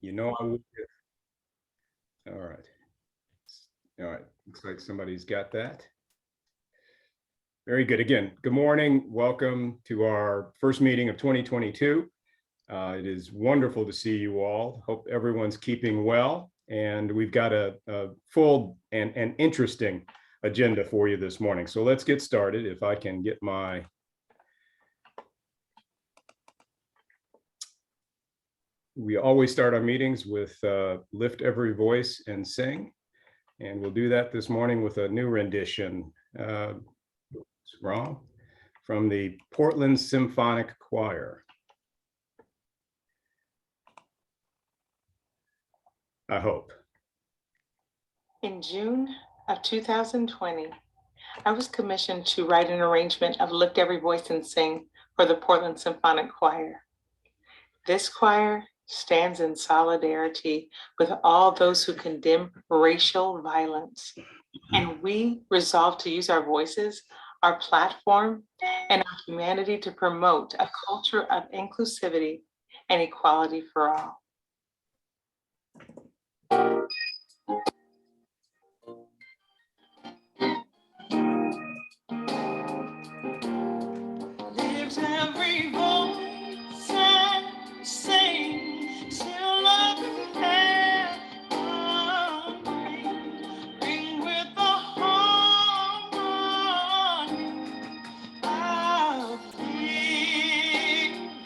You know I would. All right. All right. Looks like somebody's got that. Very good. Again, good morning. Welcome to our first meeting of 2022. It is wonderful to see you all. Hope everyone's keeping well. And we've got a full and interesting agenda for you this morning. So let's get started. If I can get my we always start our meetings with Lift Every Voice and Sing. And we'll do that this morning with a new rendition. It's wrong. From the Portland Symphonic Choir. I hope. In June of 2020, I was commissioned to write an arrangement of Lift Every Voice and Sing for the Portland Symphonic Choir. This choir stands in solidarity with all those who condemn racial violence. And we resolve to use our voices, our platform, and our humanity to promote a culture of inclusivity and equality for all. Lift every voice and sing till love and harmony. Ring with the harmony of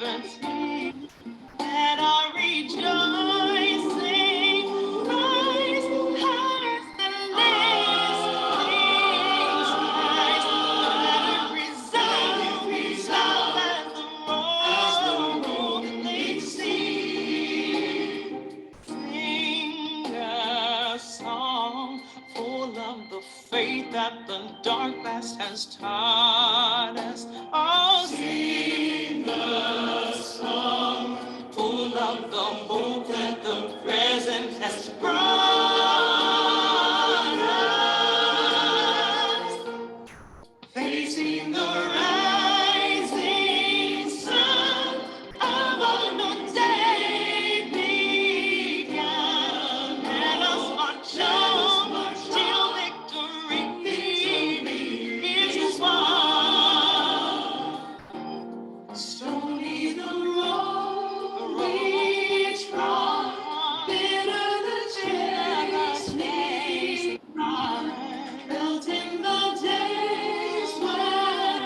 liberty. Let our rejoicing rise as the listings rise. Let it resound as the rolling sea. Sing a song full of the faith that the dark past has taught us. Oh, sing a song full of the hope that the present has brought us. Facing the rising sun of a new day begun. Let us march on till victory is won. Stony the road we trod, bitter the chase we ride, built in the days when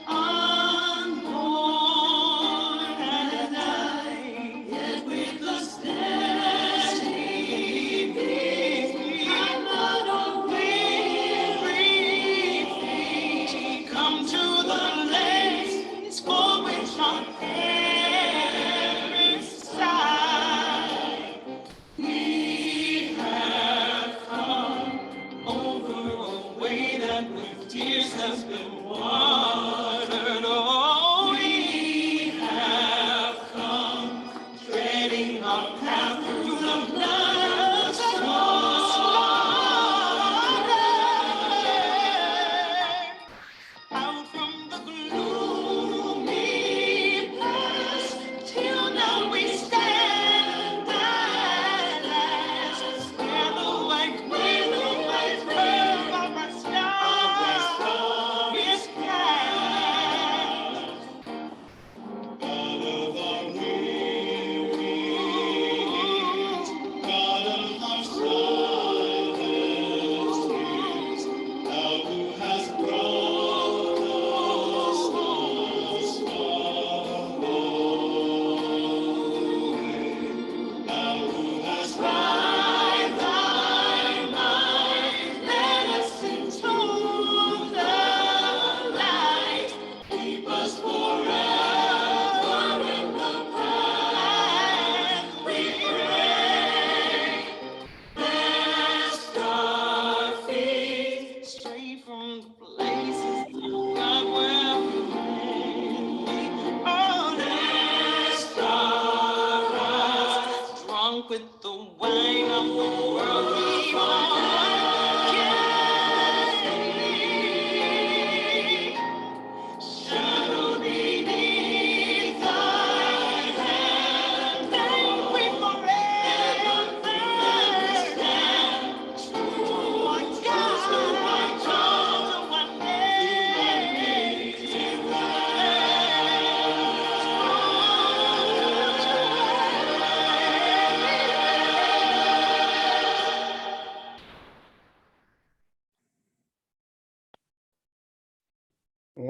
unborn and I, yet with the steady beat, I'm not a weary feet, come to the lakes for which on every side we have come over a way that with tears has been watered. Oh, we have come treading our path through the blood slaughtered. Out from the gloomy past, till now we stand at last, where the white curve of our star is cast. God of our wearies, God of our silence tears, thou who hast brought us this far away, thou who hast right thy mind, let us into the light, keep us forever in the path we pray. Lest our feet stray from the places God will be. Oh, lest our hearts, drunk with the wine of the world we carry, shadow beneath thy hand, then we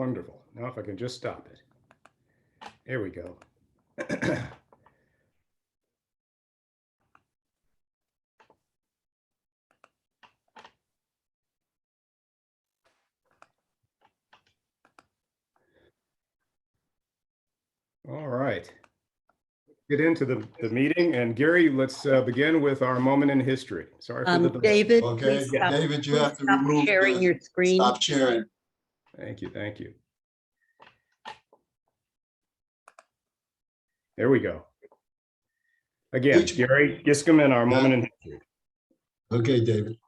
Wonderful. Now if I can just stop it. There we go. All right. Get into the meeting, and Gary, let's begin with our moment in history. Sorry for the delay. David, Okay, please stop, David, you have to stop remove sharing the, your screen. stop sharing. Thank you. Thank you. There we go. Again, Gary Giscombe and our moment in history. Okay, David.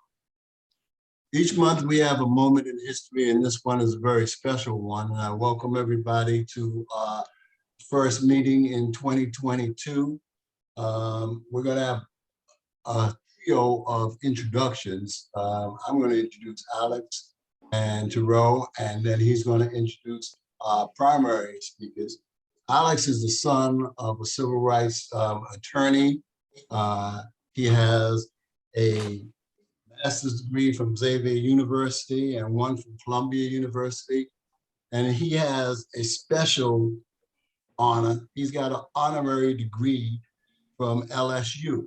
Each month we have a moment in history, and this one is a very special one. And I welcome everybody to our first meeting in 2022. We're going to have a trio of introductions. I'm going to introduce Alex and Terrell, and then he's going to introduce our primary speakers. Alex is the son of a civil rights attorney. He has a master's degree from Xavier University and one from Columbia University. And he has a special honor. He's got an honorary degree from LSU.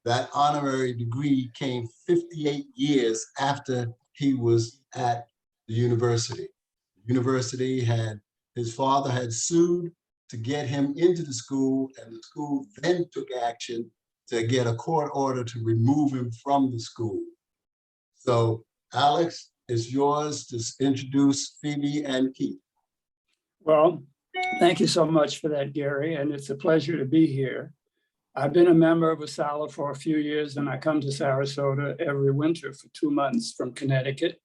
That honorary degree came 58 years after he was at the university. The university had, his father had sued to get him into the school, and the school then took action to get a court order to remove him from the school. So Alex, it's yours to introduce Phoebe and Keith. Well, thank you so much for that, Gary, and it's a pleasure to be here. I've been a member of ASALH for a few years, and I come to Sarasota every winter for 2 months from Connecticut.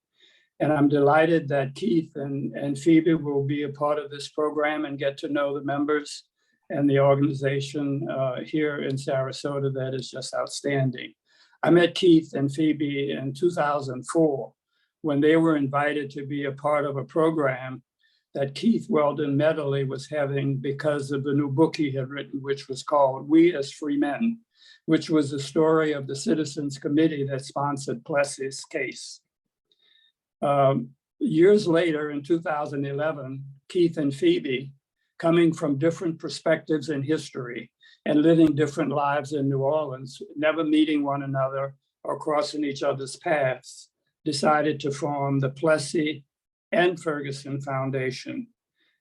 And I'm delighted that Keith and Phoebe will be a part of this program and get to know the members and the organization here in Sarasota. That is just outstanding. I met Keith and Phoebe in 2004 when they were invited to be a part of a program that Keith Weldon Medley was having because of the new book he had written, which was called We as Free Men, which was the story of the Citizens Committee that sponsored Plessy's case. Years later, in 2011, Keith and Phoebe, coming from different perspectives in history and living different lives in New Orleans, never meeting one another or crossing each other's paths, decided to form the Plessy and Ferguson Foundation.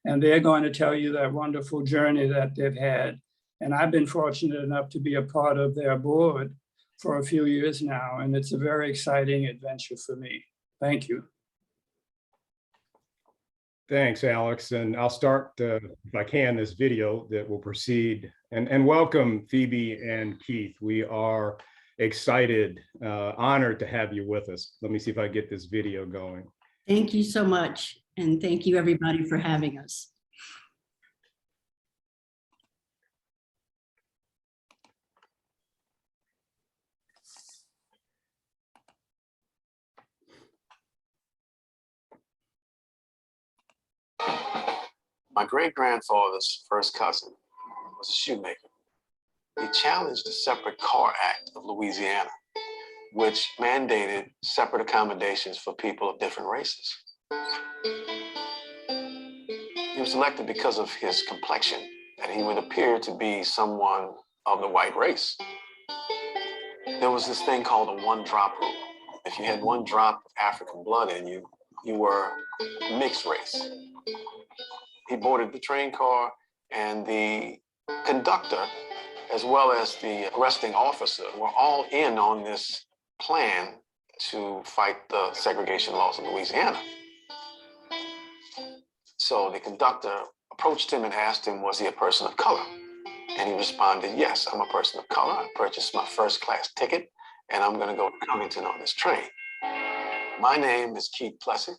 And they're going to tell you that wonderful journey that they've had. And I've been fortunate enough to be a part of their board for a few years now, and it's a very exciting adventure for me. Thank you. Thanks, Alex. And I'll start, if I can, this video that will proceed. And welcome, Phoebe and Keith. We are excited, honored to have you with us. Let me see if I get this video going. Thank you so much. And thank you everybody for having us. My great-grandfather's first cousin was a shoemaker. He challenged the Separate Car Act of Louisiana, which mandated separate accommodations for people of different races. He was elected because of his complexion, that he would appear to be someone of the white race. There was this thing called a one-drop rule. If you had 1 drop of African blood in you, you were mixed race. He boarded the train car, and the conductor, as well as the arresting officer, were all in on this plan to fight the segregation laws of Louisiana. So the conductor approached him and asked him, was he a person of color? And he responded, yes, I'm a person of color. I purchased my first-class ticket, and I'm going to go to Covington on this train. My name is Keith Plessy,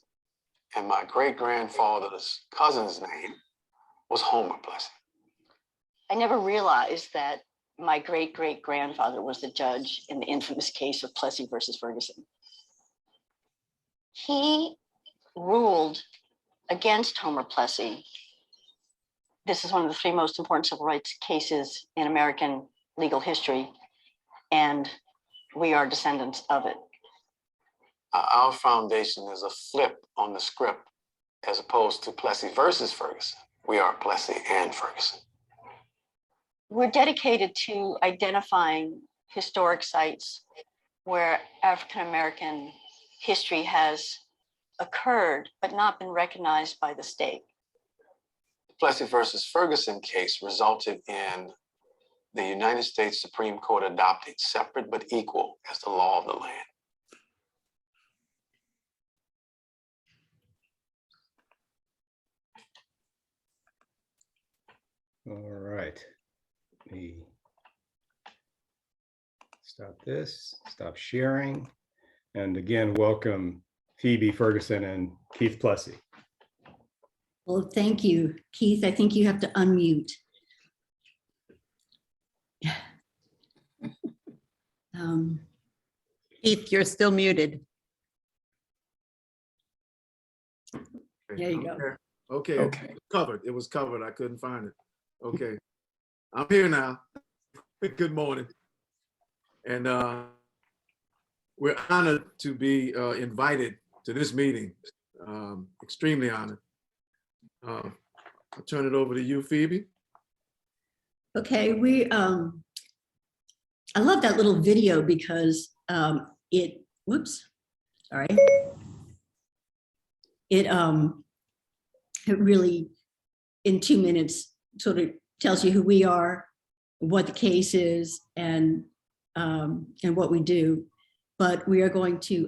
and my great-grandfather's cousin's name was Homer Plessy. I never realized that my great-great-grandfather was the judge in the infamous case of Plessy versus Ferguson. He ruled against Homer Plessy. This is one of the 3 most important civil rights cases in American legal history, and we are descendants of it. Our foundation is a flip on the script as opposed to Plessy versus Ferguson. We are Plessy and Ferguson. We're dedicated to identifying historic sites where African-American history has occurred but not been recognized by the state. The Plessy versus Ferguson case resulted in the United States Supreme Court adopting separate but equal as the law of the land. All right. Let me stop this, stop sharing. And again, welcome Phoebe Ferguson and Keith Plessy. Well, thank you, Keith. I think you have to unmute. Keith, you're still muted. There you go. Okay, Okay. it was covered. It was covered. I couldn't find it. Okay, I'm here now. Good morning. And we're honored to be invited to this meeting. Extremely honored. I'll turn it over to you, Phoebe. Okay, I love that little video because whoops, sorry. It really, in 2 minutes, sort of tells you who we are, what the case is, and what we do. But we are going to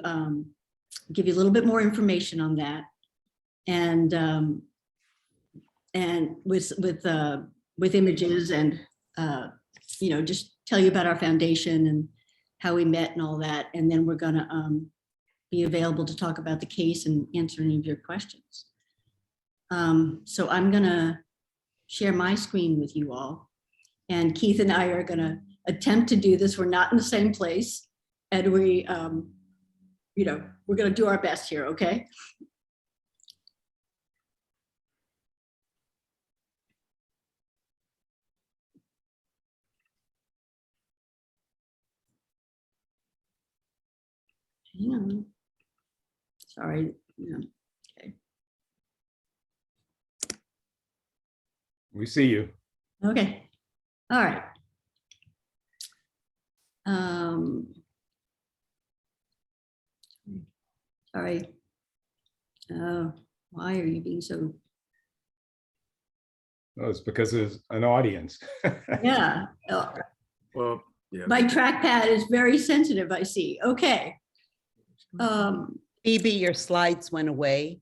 give you a little bit more information on that, and with images and just tell you about our foundation and how we met and all that. And then we're going to be available to talk about the case and answer any of your questions. So I'm going to share my screen with you all. And Keith and I are going to attempt to do this. We're not in the same place. And we're going to do our best here, okay? Hang on. Sorry. Okay. We see you. Okay. All right. Sorry. Why are you being so? Oh, it's because there's an audience. Yeah. Well, yeah. My trackpad is very sensitive, I see. Okay. Phoebe, your slides went away.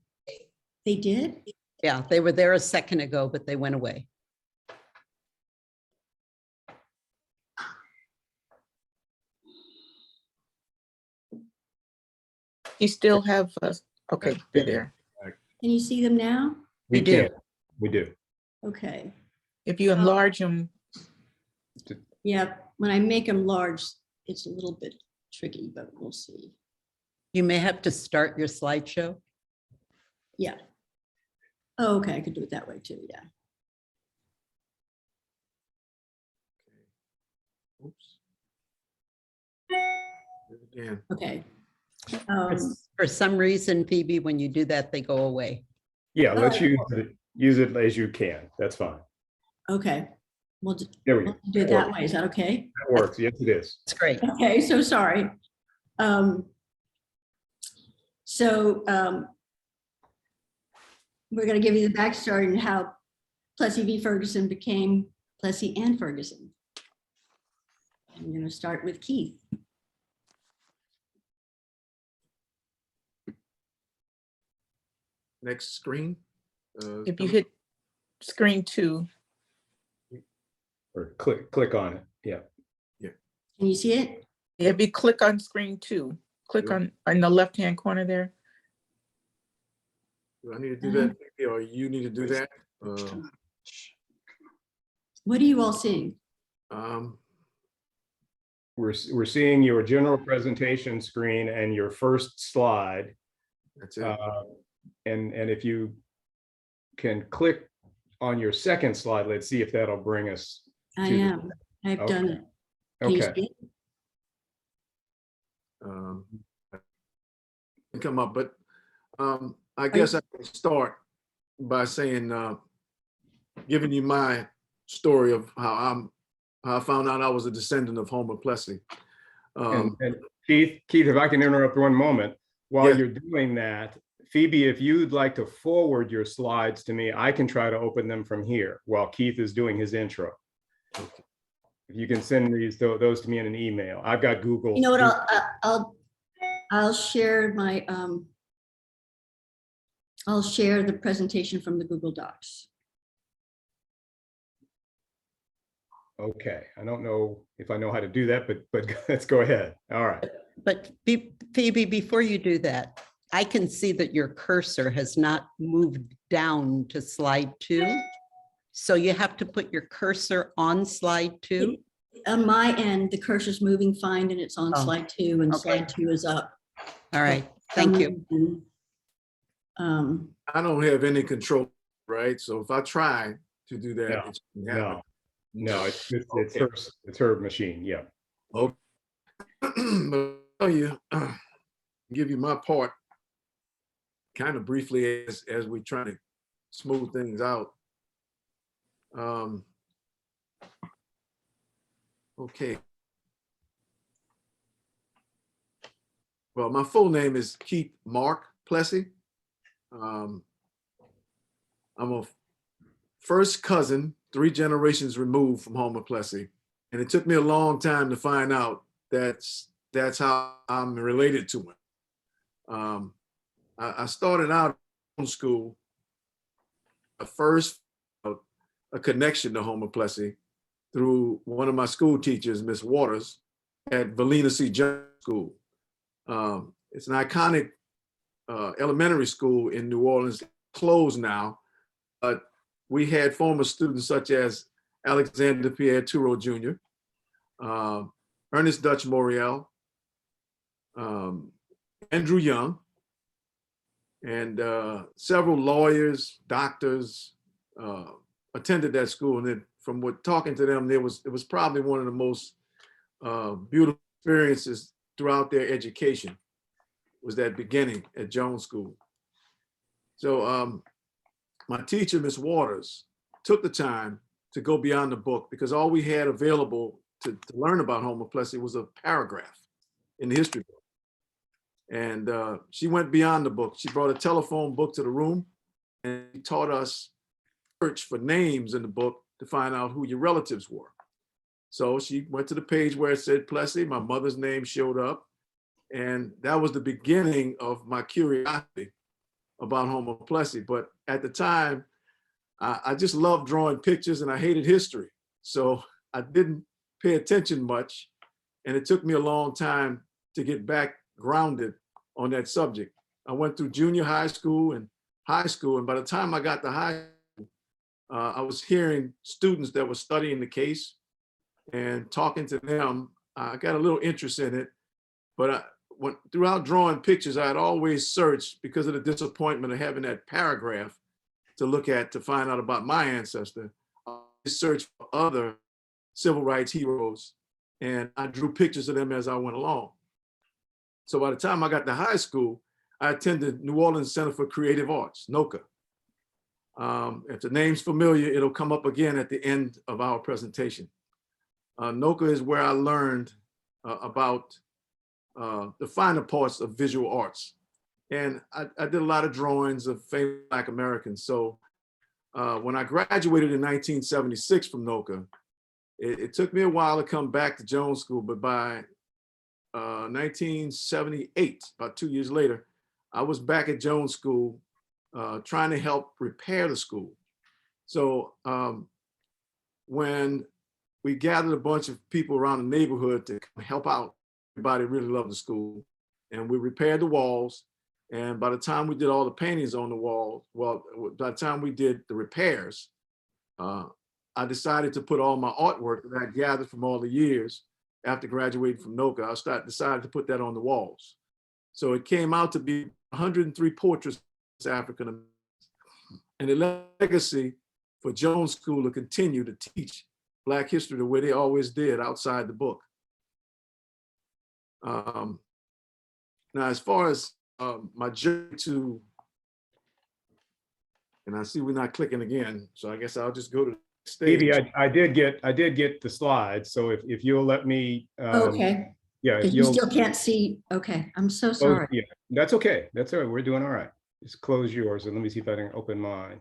They did? Yeah, they were there a second ago, but they went away. You still have, okay, they're there. Can you see them now? We We do. can. We do. Okay. If you enlarge them, Yeah, when I make them large, it's a little bit tricky, but we'll see. You may have to start your slideshow. Yeah. Oh, okay, I could do it that way too, yeah. Oops. Again. Okay. For some reason, Phoebe, when you do that, they go away. Yeah, let's Oh. use it as you can. That's fine. Okay, we'll There we go. do it that way. Is that okay? That works. Yes, it is. It's great. Okay, so sorry. We're going to give you the backstory and how Plessy v. Ferguson became Plessy and Ferguson. I'm going to start with Keith. Next screen. if you hit screen 2, Or click on it. Yeah. Can you see it? if you click on screen 2, click Yeah. on in the left-hand corner there. Do I need to do that, Phoebe, or you need to do that? What are you all seeing? We're seeing your general presentation screen and your first slide. That's it. And if you can click on your second slide, let's see if that'll bring us. I to the- am. I've done it. Can you Okay. see it? Come up, but I guess I can start. by saying, giving you my story of how I found out I was a descendant of Homer Plessy. And Keith, if I can interrupt one moment, while Yeah. you're doing that, Phoebe, if you'd like to forward your slides to me, I can try to open them from here while Keith is doing his intro. If you can send those to me in an email. I've got Google. You know what, I'll share my, I'll share the presentation from the Google Docs. Okay, I don't know if I know how to do that, but let's go ahead. All right. But Phoebe, before you do that, I can see that your cursor has not moved down to slide 2. So you have to put your cursor on slide 2. On my end, the cursor's moving fine and it's on Oh, slide 2 and okay. slide 2 is up. All right, thank you. I don't have any control, right? So if I try to do that, No, it shouldn't happen. No, it's Okay. it's her machine. Yeah. Okay. But I'll tell you, give you my part kind of briefly as we try to smooth things out. Okay. Well, my full name is Keith Mark Plessy. I'm a first cousin, 3 generations removed from Homer Plessy. And it took me a long time to find out that's how I'm related to him. I started out in school, a connection to Homer Plessy through one of my school teachers, Miss Waters, at Valina C. Jones School. It's an iconic elementary school in New Orleans, closed now, but we had former students such as Alexander Pierre Touro Jr., Ernest Dutch Moriel, Andrew Young, and several lawyers, doctors attended that school. And then from talking to them, it was probably one of the most beautiful experiences throughout their education, was that beginning at Jones School. So my teacher, Miss Waters, took the time to go beyond the book, because all we had available to learn about Homer Plessy was a paragraph in the history book. And she went beyond the book. She brought a telephone book to the room and taught us search for names in the book to find out who your relatives were. So she went to the page where it said Plessy. My mother's name showed up. And that was the beginning of my curiosity about Homer Plessy. But at the time, I just loved drawing pictures and I hated history. So I didn't pay attention much. And it took me a long time to get back grounded on that subject. I went through junior high school and high school. And by the time I got to high school, I was hearing students that were studying the case and talking to them. I got a little interest in it, but throughout drawing pictures, I had always searched, because of the disappointment of having that paragraph to look at to find out about my ancestor. I searched for other civil rights heroes, and I drew pictures of them as I went along. So by the time I got to high school, I attended New Orleans Center for Creative Arts, NOCA. If the name's familiar, it'll come up again at the end of our presentation. NOCA is where I learned about the finer parts of visual arts. And I did a lot of drawings of famous Black Americans. So when I graduated in 1976 from NOCA, it took me a while to come back to Jones School, but by 1978, about 2 years later, I was back at Jones School trying to help repair the school. So when we gathered a bunch of people around the neighborhood to help out, everybody really loved the school, and we repaired the walls. And by the time we did all the paintings on the wall, well, by the time we did the repairs, I decided to put all my artwork that I gathered from all the years after graduating from NOCA, I decided to put that on the walls. So it came out to be 103 portraits of African Americans, and the legacy for Jones School to continue to teach Black history the way they always did outside the book. Now, as far as my journey to And I see we're not clicking again, so I guess I'll just go to the Phoebe, stage. I did get the slides. So if you'll let me, Okay, yeah, because you you'll still can't see. Okay, I'm so close, sorry. yeah, that's okay. That's all right. We're doing all right. Just close yours and let me see if I can open mine.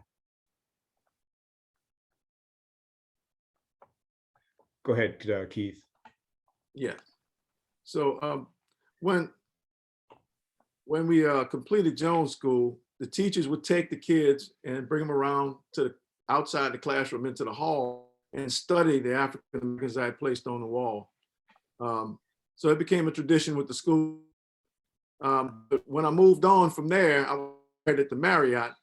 Go ahead, Keith. Yeah. So when we completed Jones School, the teachers would take the kids and bring them around to the, outside the classroom into the hall and study the African Americans I had placed on the wall. So it became a tradition with the school. But when I moved on from there, I was at the Marriott.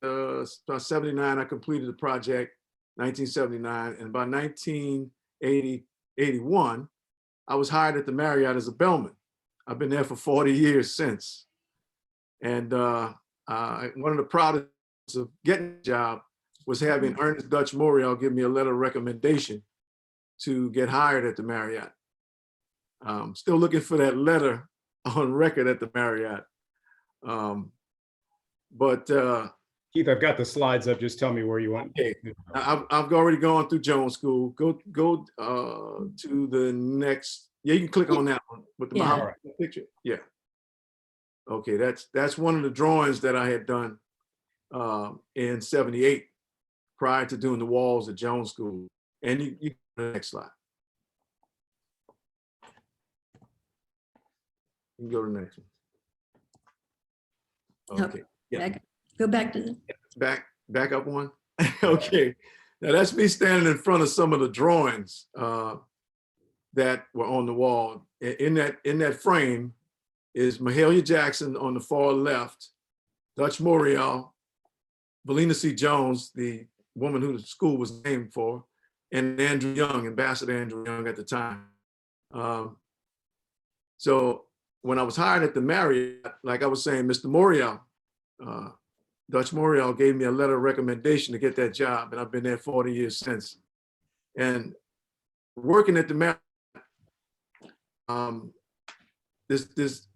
About 79, I completed the project, 1979, and by 1980, 81, I was hired at the Marriott as a bellman. I've been there for 40 years since. And one of the proudest of getting the job was having Ernest Dutch Morial give me a letter of recommendation to get hired at the Marriott. Still looking for that letter on record at the Marriott. Keith, I've got the slides up. Just tell me where you want. Okay, I've already gone through Jones School. Go to the next. Yeah, you can click on that one with the Yeah. Muhammad picture. Yeah. Okay, that's one of the drawings that I had done in '78 prior to doing the walls at Jones School. And you go to the next slide. You can go to the next one. Okay. Yeah. Go back to the, Back up one. Okay. Now that's me standing in front of some of the drawings that were on the wall. In that frame is Mahalia Jackson on the far left, Dutch Morial, Valina C. Jones, the woman who the school was named for, and Andrew Young, Ambassador Andrew Young at the time. So when I was hired at the Marriott, like I was saying, Mr. Morial, Dutch Morial gave me a letter of recommendation to get that job, and I've been there 40 years since. And working at the Marriott, this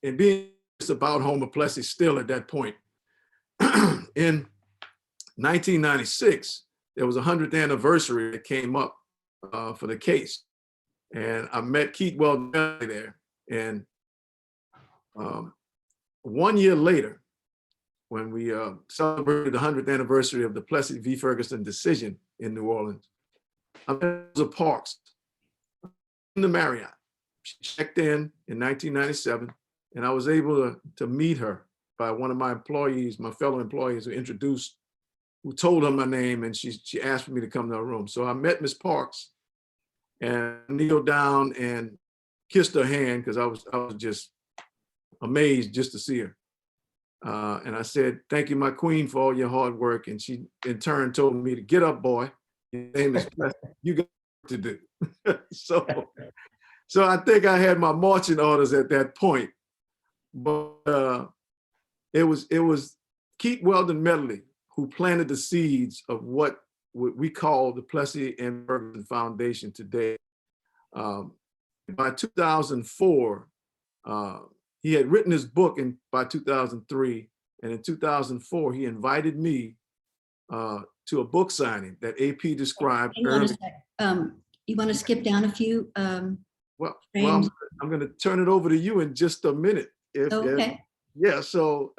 and being about Homer Plessy still at that point. In 1996, there was a 100th anniversary that came up for the case, and I met Keith Weldon there. And 1 year later, when we celebrated the 100th anniversary of the Plessy v. Ferguson decision in New Orleans, I met Rosa Parks in the Marriott. She checked in 1997, and I was able to meet her by one of my employees, my fellow employees who told her my name, and she asked for me to come to her room. So I met Miss Parks and kneeled down and kissed her hand because I was just amazed just to see her. And I said, "Thank you, my queen, for all your hard work." And she in turn told me to get up, boy. Your name is Plessy. You got work to do. So I think I had my marching orders at that point. But it was Keith Weldon Medley who planted the seeds of what we call the Plessy and Ferguson Foundation today. By 2004, he had written his book by 2003, and in 2004, he invited me to a book signing that AP described earlier. you want to skip down a few? Well, frames? I'm going to turn it over to you in just a minute. Okay. Yeah. So,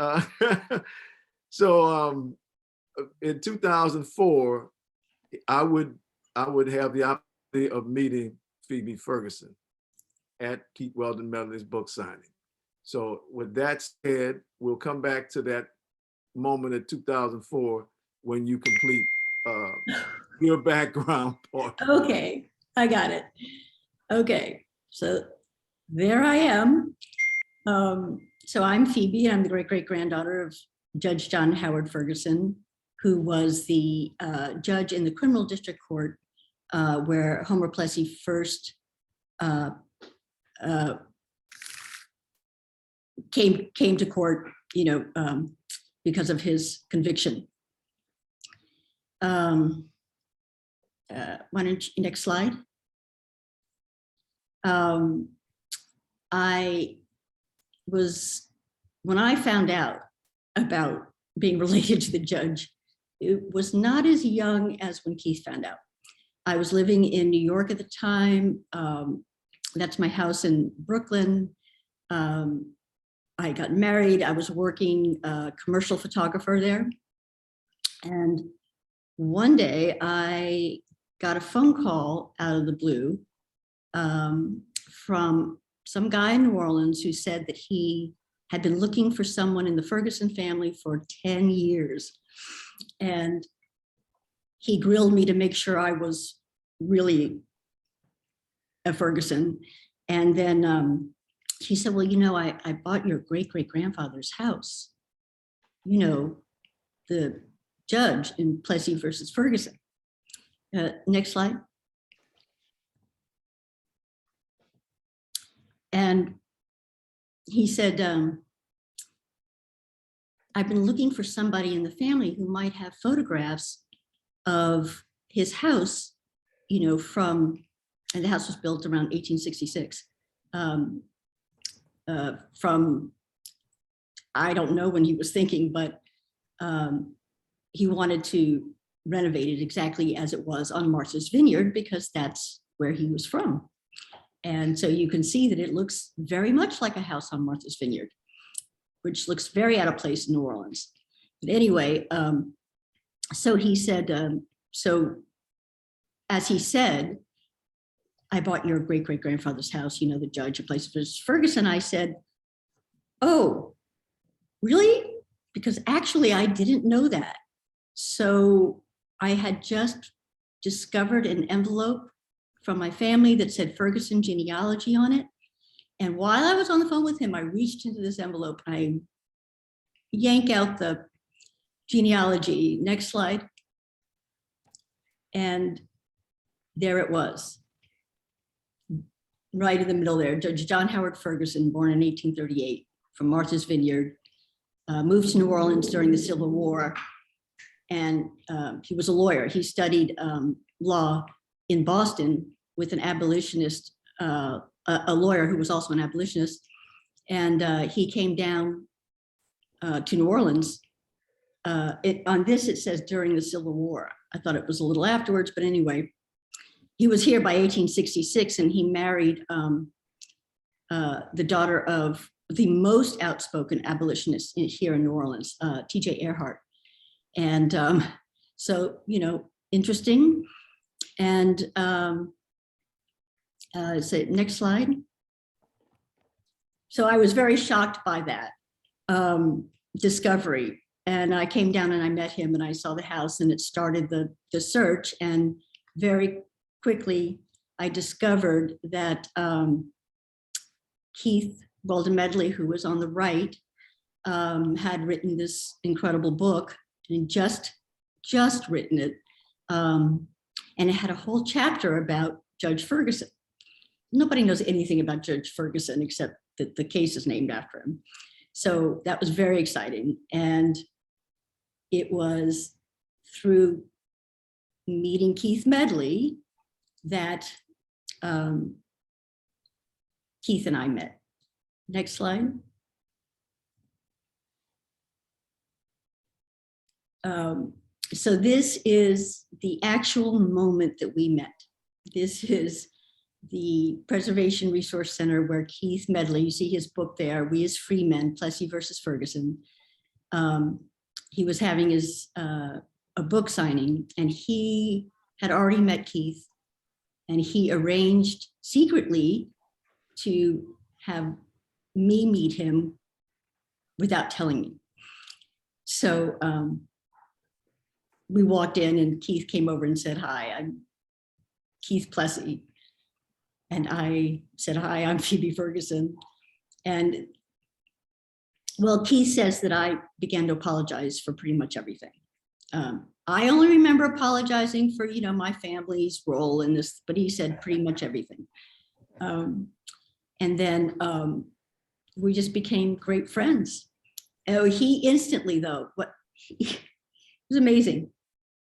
in 2004, I would have the opportunity of meeting Phoebe Ferguson at Keith Weldon Medley's book signing. So with that said, we'll come back to that moment in 2004 when you complete your background part. Okay, I got it. Okay, so there I am. So I'm Phoebe, and I'm the great-great-granddaughter of Judge John Howard Ferguson, who was the judge in the criminal district court where Homer Plessy first came to court, because of his conviction. Why don't you, next slide. When I found out about being related to the judge. It was not as young as when Keith found out. I was living in New York at the time. That's my house in Brooklyn. I got married. I was working commercial photographer there. And one day I got a phone call out of the blue from some guy in New Orleans who said that he had been looking for someone in the Ferguson family for 10 years. And he grilled me to make sure I was really a Ferguson. And then he said, well, you know, I bought your great-great-grandfather's house. You know, the judge in Plessy versus Ferguson. Next slide. And he said, I've been looking for somebody in the family who might have photographs of his house, you know, and the house was built around 1866. From, I don't know when he was thinking, but he wanted to renovate it exactly as it was on Martha's Vineyard because that's where he was from. And so you can see that it looks very much like a house on Martha's Vineyard, which looks very out of place in New Orleans. But anyway, so he said, so as he said, I bought your great-great-grandfather's house, you know, the judge of Plessy versus Ferguson. I said, oh, really? Because actually I didn't know that. So I had just discovered an envelope from my family that said Ferguson genealogy on it. And while I was on the phone with him, I reached into this envelope. I yank out the genealogy. Next slide. And there it was. Right in the middle there, Judge John Howard Ferguson, born in 1838 from Martha's Vineyard, moved to New Orleans during the Civil War. And he was a lawyer. He studied law in Boston with an abolitionist, a lawyer who was also an abolitionist. And he came down to New Orleans. On this, it says during the Civil War. I thought it was a little afterwards, but anyway, he was here by 1866 and he married the daughter of the most outspoken abolitionist here in New Orleans, T.J. Earhart. And so, you know, interesting. And so next slide. So I was very shocked by that discovery. And I came down and I met him and I saw the house and it started the search. And very quickly, I discovered that Keith Weldon Medley, who was on the right, had written this incredible book and just written it. And it had a whole chapter about Judge Ferguson. Nobody knows anything about Judge Ferguson except that the case is named after him. So that was very exciting. And it was through meeting Keith Medley that Keith and I met. Next slide. So this is the actual moment that we met. This is the Preservation Resource Center where Keith Medley, you see his book there, We as Free Men, Plessy versus Ferguson. He was having his a book signing and he had already met Keith and he arranged secretly to have me meet him without telling me. So we walked in and Keith came over and said, hi, I'm Keith Plessy. And I said, hi, I'm Phoebe Ferguson. And well, Keith says that I began to apologize for pretty much everything. I only remember apologizing for, you know, my family's role in this, but he said pretty much everything. And then we just became great friends. Oh, he instantly though, it was amazing.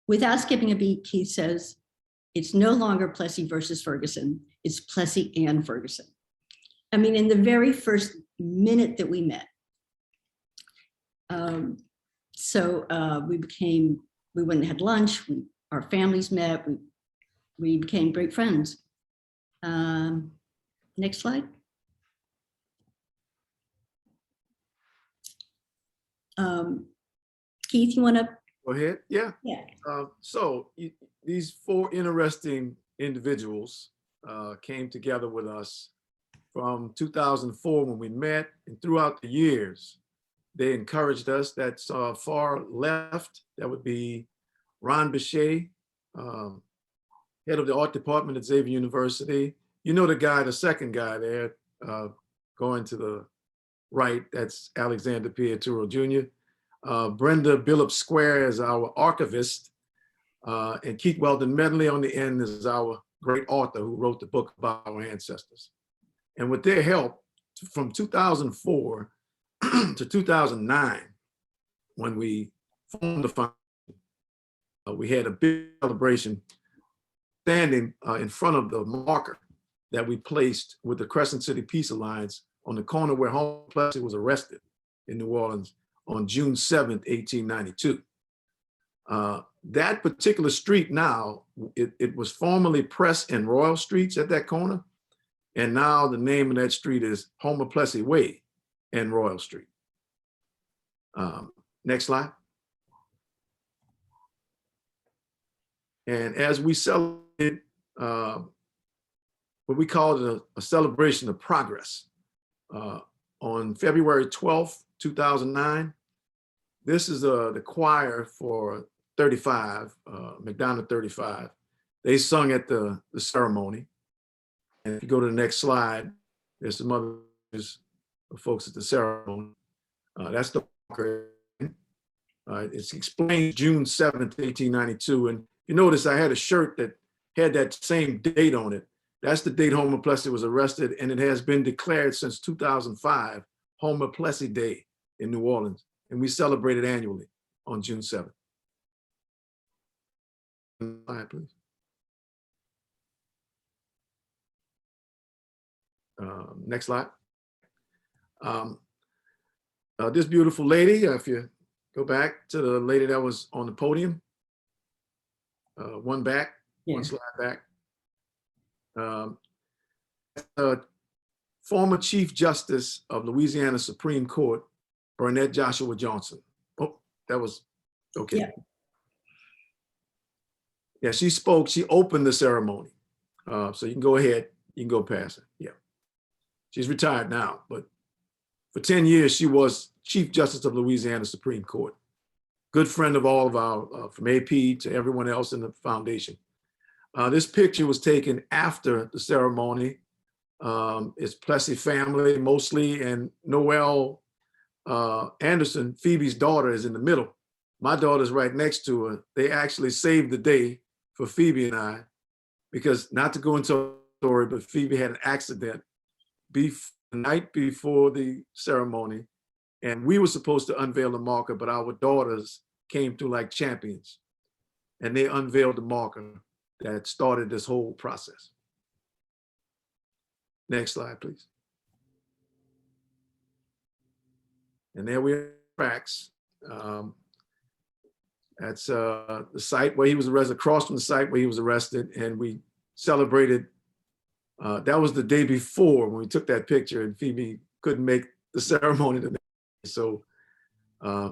Without skipping a beat, Keith says, it's no longer Plessy versus Ferguson, it's Plessy and Ferguson. I mean, in the very first minute that we met, So we went and had lunch, our families met, we became great friends. Next slide. Keith, you want to? Go ahead. Yeah. Yeah. These four interesting individuals came together with us from 2004 when we met, and throughout the years, they encouraged us. That's far left. That would be Ron Bechet, head of the art department at Xavier University. You know the guy, the second guy there, going to the right, that's Alexander Pieturo Jr. Brenda Billups Square is our archivist, and Keith Weldon Medley on the end is our great author who wrote the book about our ancestors. And with their help, from 2004 to 2009, when we formed the foundation, we had a big celebration standing in front of the marker that we placed with the Crescent City Peace Alliance on the corner where Homer Plessy was arrested in New Orleans on June 7th, 1892. That particular street now, it was formerly Press and Royal Streets at that corner. And now the name of that street is Homer Plessy Way and Royal Street. Next slide. And as we celebrated what we called a celebration of progress on February 12th, 2009, this is the choir for 35, McDonough 35. They sung at the ceremony. And if you go to the next slide, there's some other folks at the ceremony. That's the it's explained June 7th, 1892. And you notice I had a shirt that had that same date on it. That's the date Homer Plessy was arrested, and it has been declared since 2005, Homer Plessy Day in New Orleans. And we celebrate it annually on June 7th. Slide, please. Next slide. This beautiful lady, if you go back to the lady that was on the podium, one back, one slide back. Former Chief Justice of Louisiana Supreme Court, Burnett Joshua Johnson. Oh, that was okay. Yeah. Yeah, she spoke, she opened the ceremony. So you can go ahead, you can go past it. Yeah. She's retired now, but for 10 years, she was Chief Justice of Louisiana Supreme Court. Good friend of all of our, from AP to everyone else in the foundation. This picture was taken after the ceremony. It's Plessy family mostly, and Noelle Anderson, Phoebe's daughter, is in the middle. My daughter's right next to her. They actually saved the day for Phoebe and I, because not to go into a story, but Phoebe had an accident the night before the ceremony, and we were supposed to unveil the marker, but our daughters came through like champions, and they unveiled the marker that started this whole process. Next slide, please. And there we are, tracks. That's the site where he was arrested, across from the site where he was arrested, and we celebrated. That was the day before when we took that picture, and Phoebe couldn't make the ceremony today. So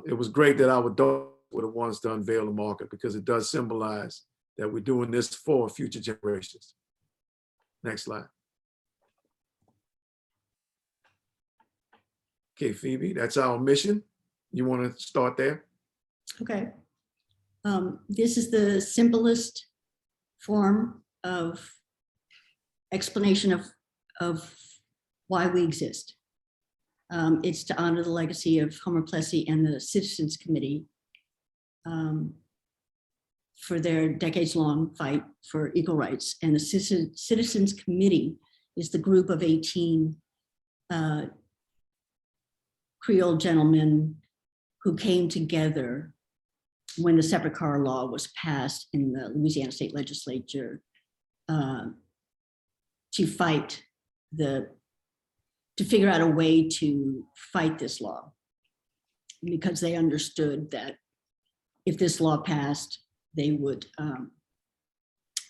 it was great that our daughters were the ones to unveil the marker, because it does symbolize that we're doing this for future generations. Next slide. Okay, Phoebe, that's our mission. You want to start there? Okay. This is the simplest form of explanation of why we exist. It's to honor the legacy of Homer Plessy and the Citizens Committee for their decades-long fight for equal rights. And the Citizens Committee is the group of 18 Creole gentlemen who came together when the separate car law was passed in the Louisiana State Legislature to fight to figure out a way to fight this law. because they understood that if this law passed, they would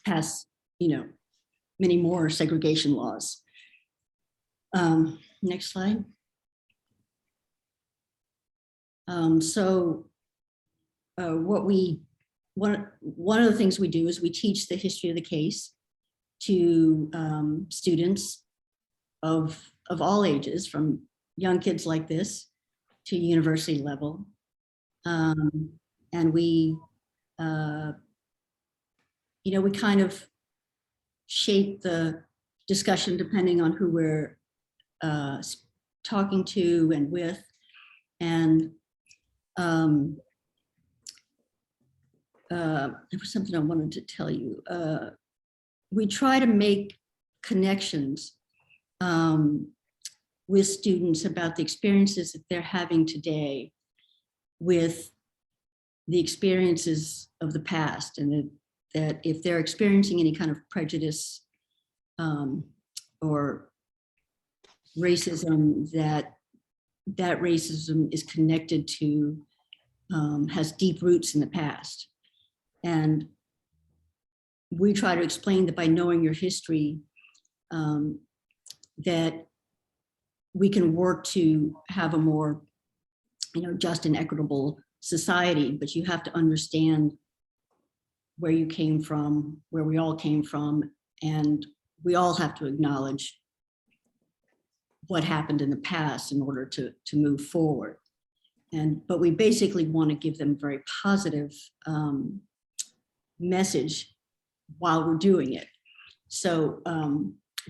pass, many more segregation laws. Next slide. One of the things we do is we teach the history of the case to students of all ages, from young kids like this to university level. And we kind of shape the discussion depending on who we're talking to and with. And there was something I wanted to tell you. We try to make connections with students about the experiences that they're having today with the experiences of the past, and that if they're experiencing any kind of prejudice or racism, that racism is connected to, has deep roots in the past. And we try to explain that by knowing your history, that we can work to have a more, just and equitable society, but you have to understand where you came from, where we all came from, and we all have to acknowledge what happened in the past in order to move forward. But we basically want to give them a very positive message while we're doing it. So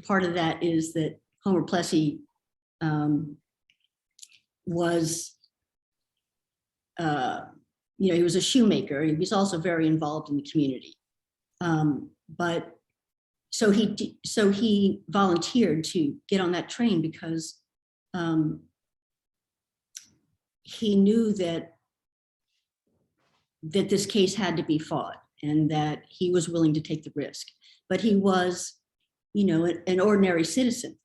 part of that is that Homer Plessy was, he was a shoemaker. He was also very involved in the community. But so he volunteered to get on that train because he knew that this case had to be fought and that he was willing to take the risk. But he was, an ordinary citizen.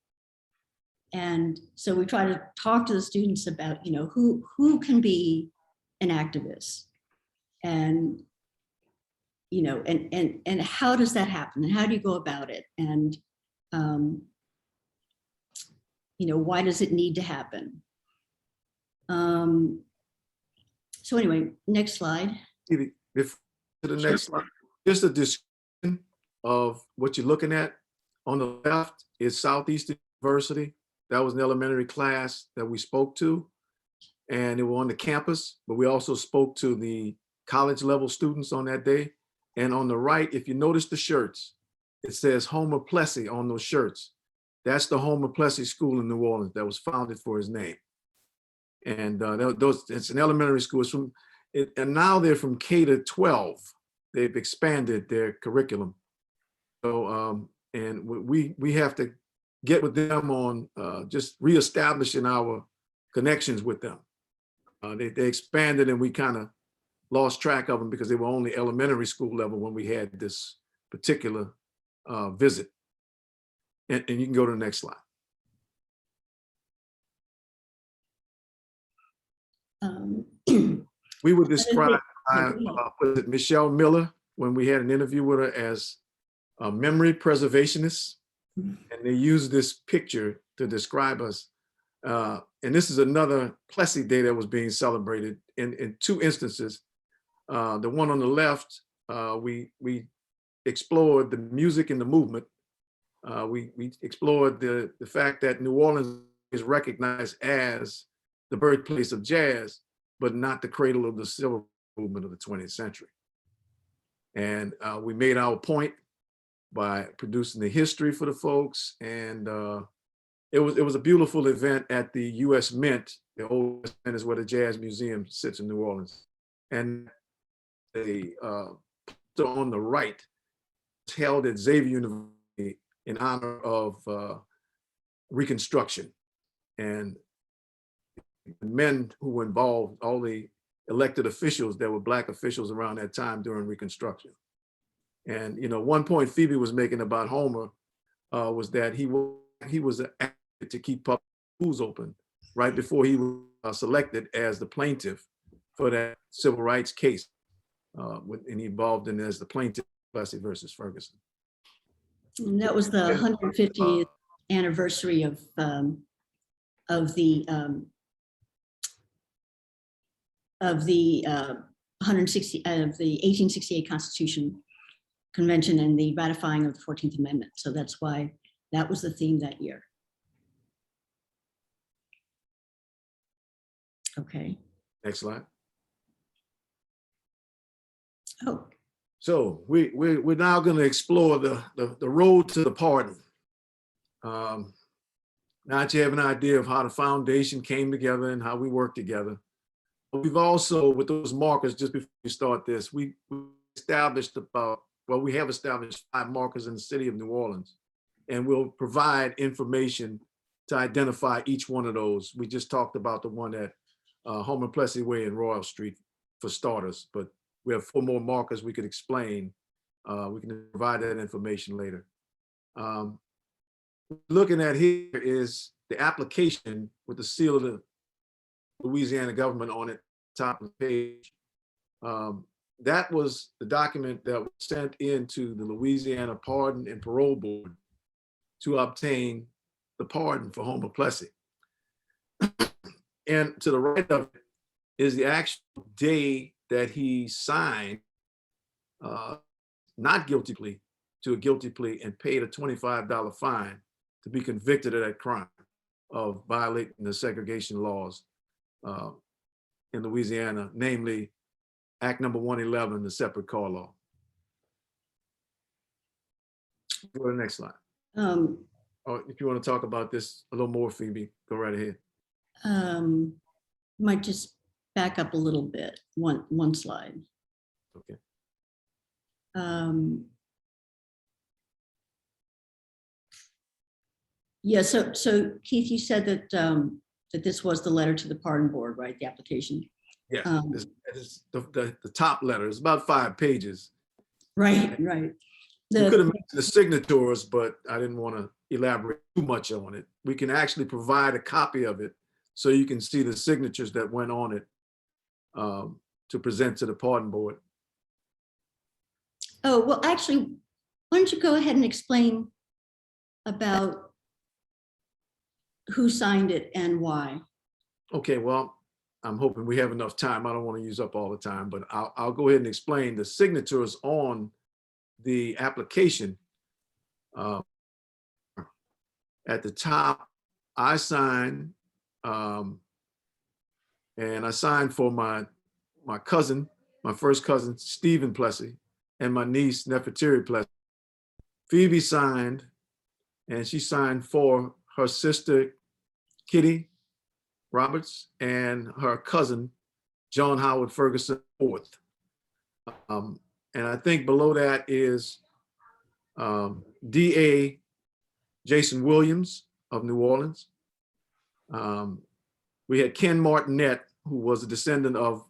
And so we try to talk to the students about, who can be an activist, and and how does that happen, and how do you go about it, and why does it need to happen? So anyway, next slide. Before the next slide, just a description of what you're looking at. On the left is Southeastern University. That was an elementary class that we spoke to, and they were on the campus, but we also spoke to the college level students on that day. And on the right, if you notice the shirts, it says Homer Plessy on those shirts. That's the Homer Plessy School in New Orleans that was founded for his name. And it's an elementary school. And now they're from K to 12. They've expanded their curriculum. So, and we have to get with them on just reestablishing our connections with them. They expanded, and we kind of lost track of them because they were only elementary school level when we had this particular visit. And you can go to the next slide. We would describe Michelle Miller, when we had an interview with her, as a memory preservationist. And they use this picture to describe us. And this is another Plessy Day that was being celebrated in two instances. The one on the left, we explored the music and the movement. We explored the fact that New Orleans is recognized as the birthplace of jazz, but not the cradle of the civil movement of the 20th century. And we made our point by producing the history for the folks. And it was a beautiful event at the US Mint. The old US Mint is where the Jazz Museum sits in New Orleans. And the poster on the right was held at Xavier University in honor of Reconstruction. And the men who were involved, all the elected officials that were Black officials around that time during Reconstruction. And one point Phoebe was making about Homer was that he was an advocate to keep public schools open right before he was selected as the plaintiff for that civil rights case, and he involved in as the plaintiff, Plessy versus Ferguson. And that was the 150th anniversary of the 1868 Constitution Convention and the ratifying of the 14th Amendment. So that's why that was the theme that year. Okay. Next slide. Oh, So we're now going to explore the road to the pardon. Now that you have an idea of how the foundation came together and how we work together, we've also, with those markers, just before we start this, we established we have established 5 markers in the city of New Orleans, and we'll provide information to identify each one of those. We just talked about the one at Homer Plessy Way and Royal Street for starters, but we have 4 more markers we could explain. We can provide that information later. Looking at here is the application with the seal of the Louisiana government on it, top of the page. That was the document that was sent into the Louisiana Pardon and Parole Board to obtain the pardon for Homer Plessy. And to the right of it is the actual day that he signed not guilty plea to a guilty plea and paid a $25 fine to be convicted of that crime of violating the segregation laws in Louisiana, namely Act number 111, the separate car law. Go to the next slide. Or if you want to talk about this a little more, Phoebe, go right ahead. might just back up a little bit, one slide. Okay. Yeah, so Keith, you said that that this was the letter to the pardon board, right? The application. Yes, this is the top letter. It's about 5 pages. Right. You could have mentioned the signatures, but I didn't want to elaborate too much on it. We can actually provide a copy of it so you can see the signatures that went on it to present to the pardon board. Oh, well, actually, why don't you go ahead and explain about who signed it and why? Okay, well, I'm hoping we have enough time. I don't want to use up all the time, but I'll go ahead and explain the signatures on the application. At the top, I signed, and I signed for my cousin, my first cousin, Stephen Plessy, and my niece, Nefertiri Plessy. Phoebe signed, and she signed for her sister, Kitty Roberts, and her cousin, John Howard Ferguson IV. And I think below that is D.A. Jason Williams of New Orleans. We had Ken Martinet, who was a descendant of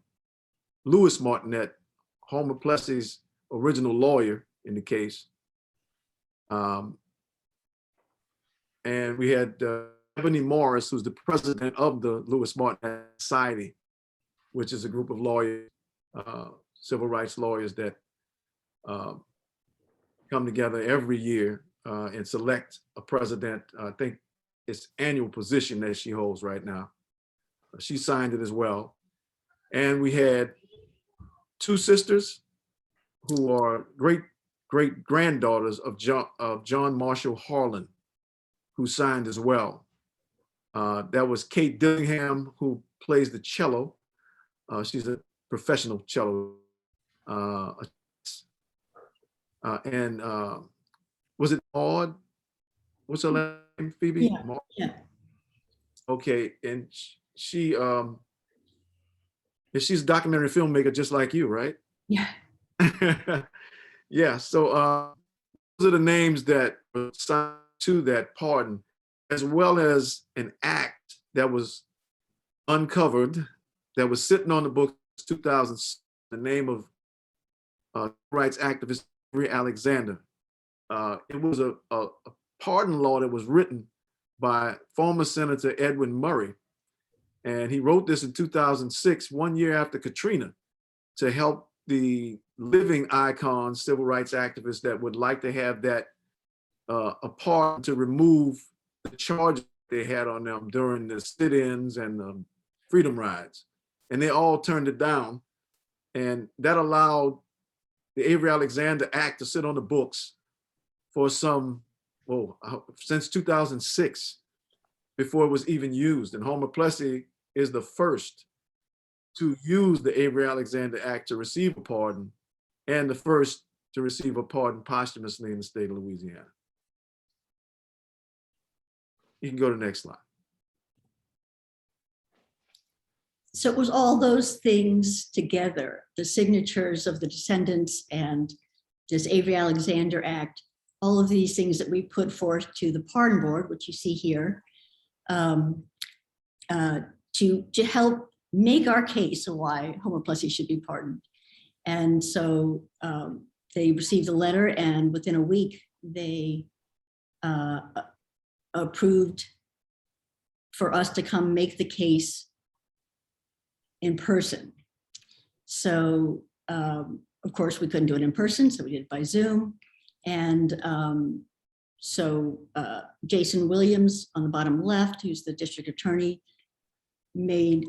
Louis Martinet, Homer Plessy's original lawyer in the case. And we had Ebony Morris, who's the president of the Louis Martinet Society, which is a group of lawyers, civil rights lawyers that come together every year and select a president. I think it's annual position that she holds right now. She signed it as well. And we had 2 sisters who are great granddaughters of John Marshall Harlan, who signed as well. That was Kate Dillingham, who plays the cello. She's a professional cello. And was it Maud? What's her name, Phoebe? Yeah, Maud? yeah. Okay, and she's a documentary filmmaker just like you, right? Yeah. Yeah, so those are the names that were signed to that pardon, as well as an act that was uncovered, that was sitting on the books 2000, the name of rights activist Alexander. It was a pardon law that was written by former Senator Edwin Murray. And he wrote this in 2006, 1 year after Katrina, to help the living icons, civil rights activists that would like to have that a pardon to remove the charges they had on them during the sit-ins and the freedom rides. And they all turned it down. And that allowed the Avery Alexander Act to sit on the books for since 2006, before it was even used. And Homer Plessy is the first to use the Avery Alexander Act to receive a pardon, and the first to receive a pardon posthumously in the state of Louisiana. You can go to the next slide. So it was all those things together, the signatures of the descendants and this Avery Alexander Act, all of these things that we put forth to the pardon board, which you see here, to help make our case of why Homer Plessy should be pardoned. And so they received a letter, and within a week, they approved for us to come make the case in person. So of course we couldn't do it in person, so we did it by Zoom. And so Jason Williams on the bottom left, who's the district attorney, made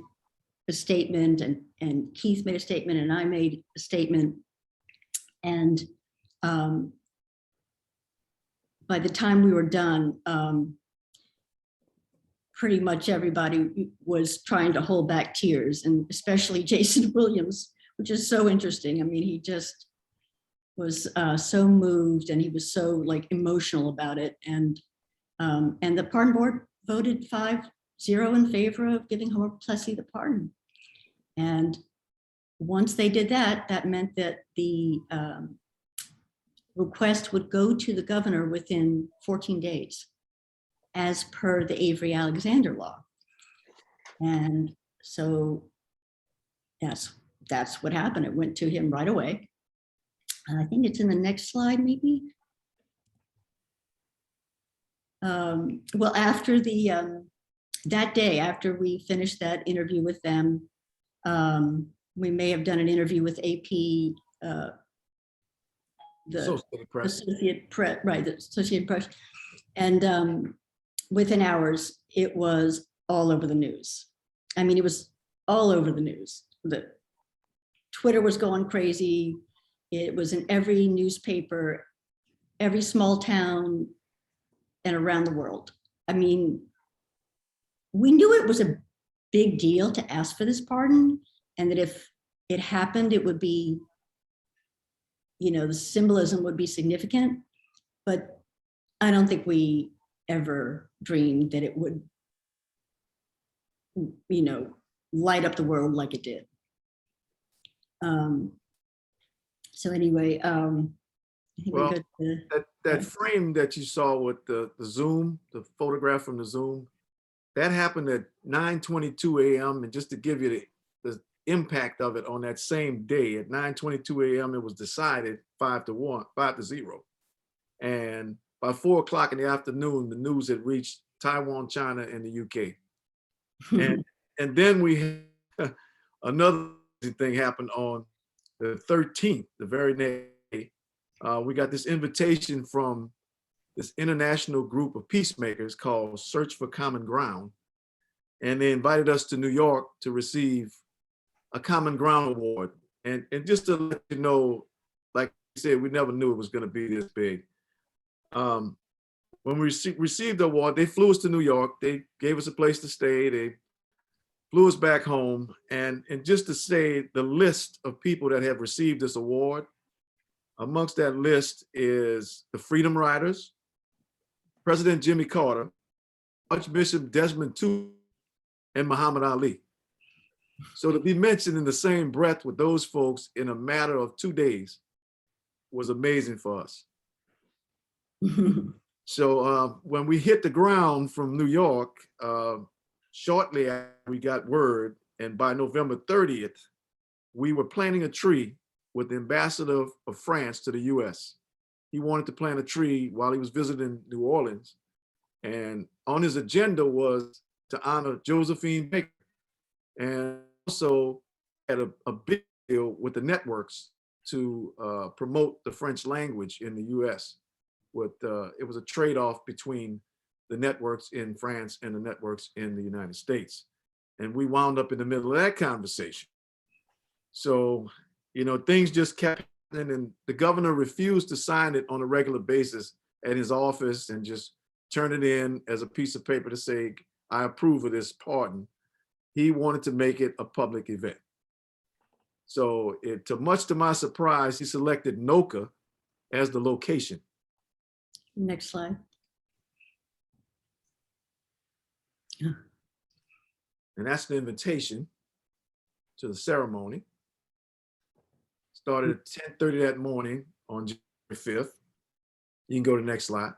a statement, and Keith made a statement, and I made a statement. And by the time we were done, pretty much everybody was trying to hold back tears, and especially Jason Williams, which is so interesting. I mean, he just was so moved, and he was so like emotional about it. And the pardon board voted 5-0 in favor of giving Homer Plessy the pardon. And once they did that, that meant that the request would go to the governor within 14 days, as per the Avery Alexander law. And so that's what happened. It went to him right away. And I think it's in the next slide, maybe. Well, after that day, after we finished that interview with them, we may have done an interview with AP, the Associated Press, right, the Associated Press. And within hours, it was all over the news. I mean, it was all over the news. The Twitter was going crazy. It was in every newspaper, every small town, and around the world. I mean, we knew it was a big deal to ask for this pardon, and that if it happened, it would be, the symbolism would be significant. But I don't think we ever dreamed that it would, light up the world like it did. So anyway, I think Well, we go to that frame that you saw with the Zoom, the photograph from the Zoom, that happened at 9:22 a.m. And just to give you the impact of it, on that same day at 9:22 a.m., it was decided 5-0. And by 4 o'clock in the afternoon, the news had reached Taiwan, China, and the UK. And then we had another thing happened on the 13th, the very next day. We got this invitation from this international group of peacemakers called Search for Common Ground. And they invited us to New York to receive a Common Ground Award. And just to let you know, like I said, we never knew it was going to be this big. When we received the award, they flew us to New York. They gave us a place to stay. They flew us back home. And just to say the list of people that have received this award, amongst that list is the Freedom Riders, President Jimmy Carter, Archbishop Desmond Tutu, and Muhammad Ali. So to be mentioned in the same breath with those folks in a matter of 2 days was amazing for us. So when we hit the ground from New York, shortly after we got word, and by November 30th, we were planting a tree with the ambassador of France to the US. He wanted to plant a tree while he was visiting New Orleans. And on his agenda was to honor Josephine Baker, and also had a big deal with the networks to promote the French language in the US. It was a trade-off between the networks in France and the networks in the United States. And we wound up in the middle of that conversation. So, you know, things just kept happening, and the governor refused to sign it on a regular basis at his office and just turn it in as a piece of paper to say, I approve of this pardon. He wanted to make it a public event. So much to my surprise, he selected Noka as the location. Next slide. And that's the invitation to the ceremony. Started at 10:30 that morning on January 5th. You can go to the next slide.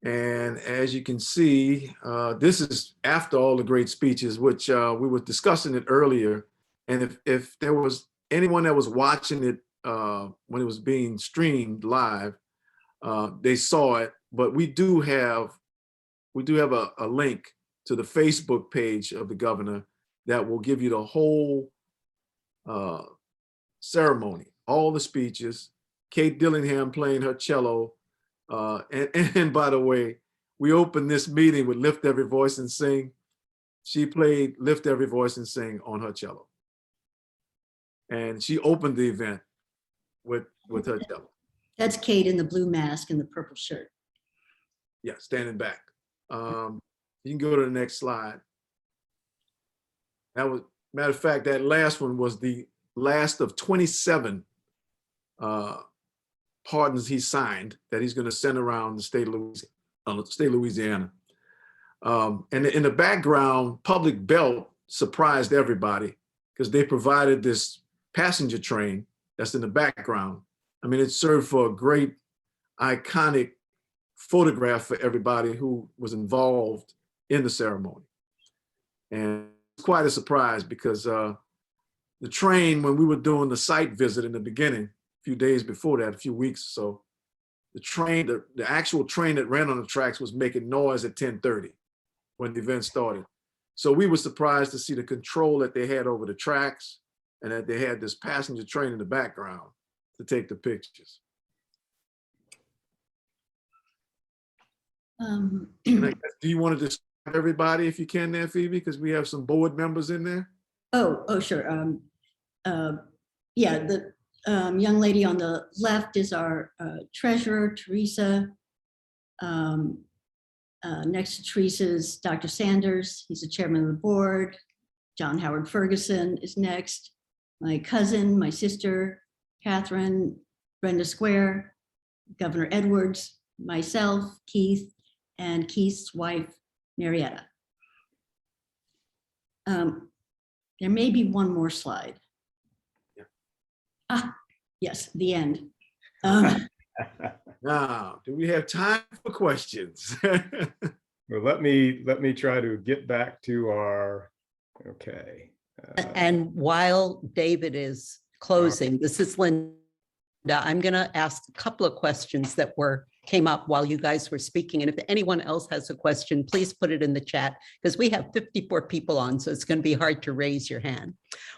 And as you can see, this is after all the great speeches, which we were discussing it earlier. And if there was anyone that was watching it when it was being streamed live, they saw it. But we do have a link to the Facebook page of the governor that will give you the whole ceremony, all the speeches, Kate Dillingham playing her cello. And by the way, we opened this meeting with Lift Every Voice and Sing. She played Lift Every Voice and Sing on her cello. And she opened the event with her cello. That's Kate in the blue mask and the purple shirt. Yeah, standing back. You can go to the next slide. That was, matter of fact, that last one was the last of 27 pardons he signed that he's going to send around the state of Louisiana. And in the background, Public Belt surprised everybody because they provided this passenger train that's in the background. I mean, it served for a great, iconic photograph for everybody who was involved in the ceremony. And it's quite a surprise because the train, when we were doing the site visit in the beginning, a few days before that, a few weeks or so, the train, the actual train that ran on the tracks was making noise at 10:30 when the event started. So we were surprised to see the control that they had over the tracks and that they had this passenger train in the background to take the pictures. And I guess, do you want to describe everybody if you can there, Phoebe? Because we have some board members in there. Oh, sure. Yeah, the young lady on the left is our treasurer, Teresa. Next to Teresa is Dr. Sanders. He's the chairman of the board. John Howard Ferguson is next. My cousin, my sister, Catherine, Brenda Square, Governor Edwards, myself, Keith, and Keith's wife, Marietta. There may be one more slide. Yeah. Yes, the end. Now, do we have time for questions? Well, let me try to get back to our, okay. And while David is closing, this is Linda. I'm going to ask a couple of questions that came up while you guys were speaking. And if anyone else has a question, please put it in the chat because we have 54 people on, so it's going to be hard to raise your hand.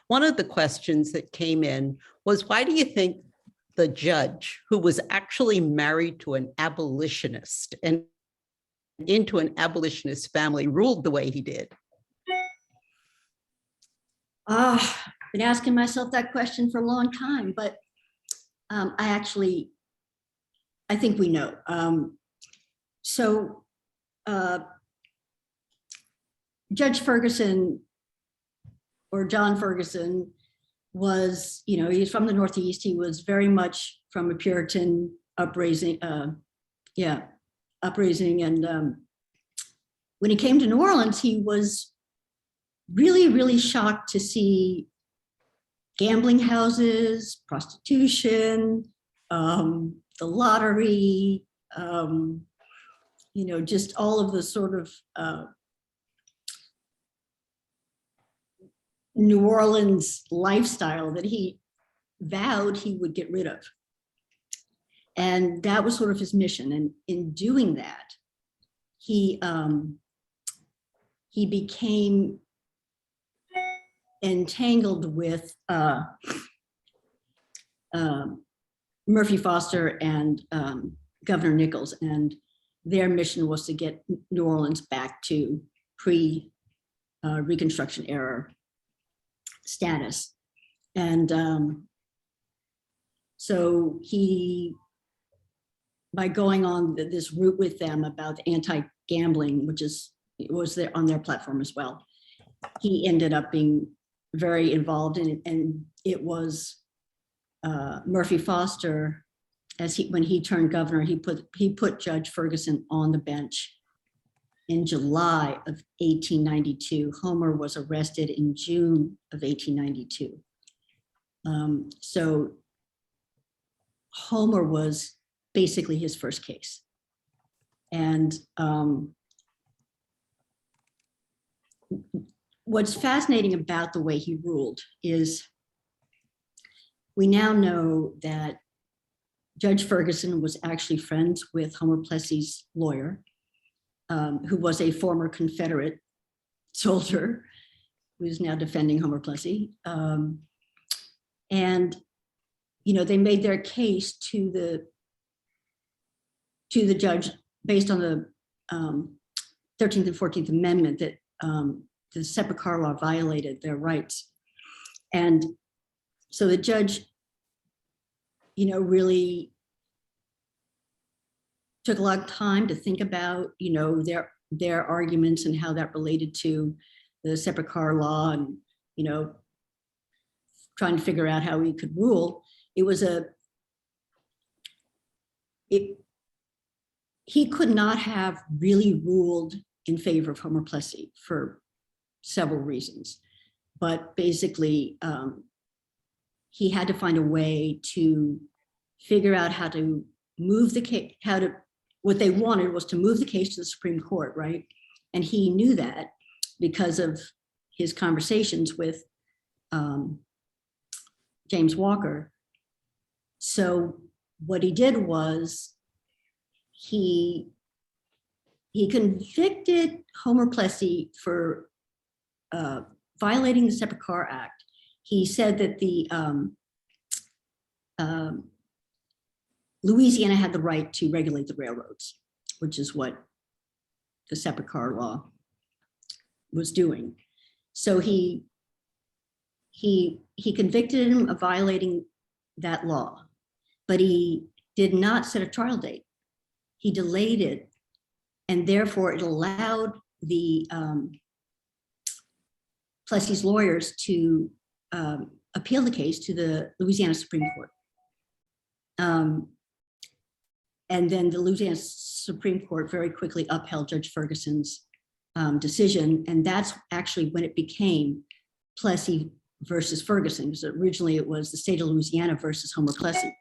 One of the questions that came in was, why do you think the judge, who was actually married to an abolitionist and into an abolitionist family, ruled the way he did? I've been asking myself that question for a long time, but I think we know. Judge Ferguson, or John Ferguson, was, he's from the Northeast. He was very much from a Puritan uprising. And when he came to New Orleans, he was really, really shocked to see gambling houses, prostitution, the lottery, just all of the sort of New Orleans lifestyle that he vowed he would get rid of. And that was sort of his mission. And in doing that, he he became entangled with Murphy Foster and Governor Nichols, and their mission was to get New Orleans back to pre-Reconstruction era status. And so he, by going on this route with them about anti-gambling, which was there on their platform as well, he ended up being very involved in it. And it was Murphy Foster, when he turned governor, he put Judge Ferguson on the bench in July of 1892. Homer was arrested in June of 1892. So Homer was basically his first case. And what's fascinating about the way he ruled is we now know that Judge Ferguson was actually friends with Homer Plessy's lawyer, who was a former Confederate soldier who is now defending Homer Plessy. And, you know, they made their case to the judge based on the 13th and 14th Amendment that the separate car law violated their rights. And so the judge, you know, really took a lot of time to think about, you know, their arguments and how that related to the separate car law, and, you know, trying to figure out how he could rule. He could not have really ruled in favor of Homer Plessy for several reasons, but basically he had to find a way to figure out how to move the case, what they wanted was to move the case to the Supreme Court, right? And he knew that because of his conversations with James Walker. So what he did was he convicted Homer Plessy for violating the Separate Car Act. He said that the Louisiana had the right to regulate the railroads, which is what the separate car law was doing. So he convicted him of violating that law, but he did not set a trial date. He delayed it, and therefore it allowed the Plessy's lawyers to appeal the case to the Louisiana Supreme Court. And then the Louisiana Supreme Court very quickly upheld Judge Ferguson's decision. And that's actually when it became Plessy versus Ferguson, because originally it was the state of Louisiana versus Homer Plessy.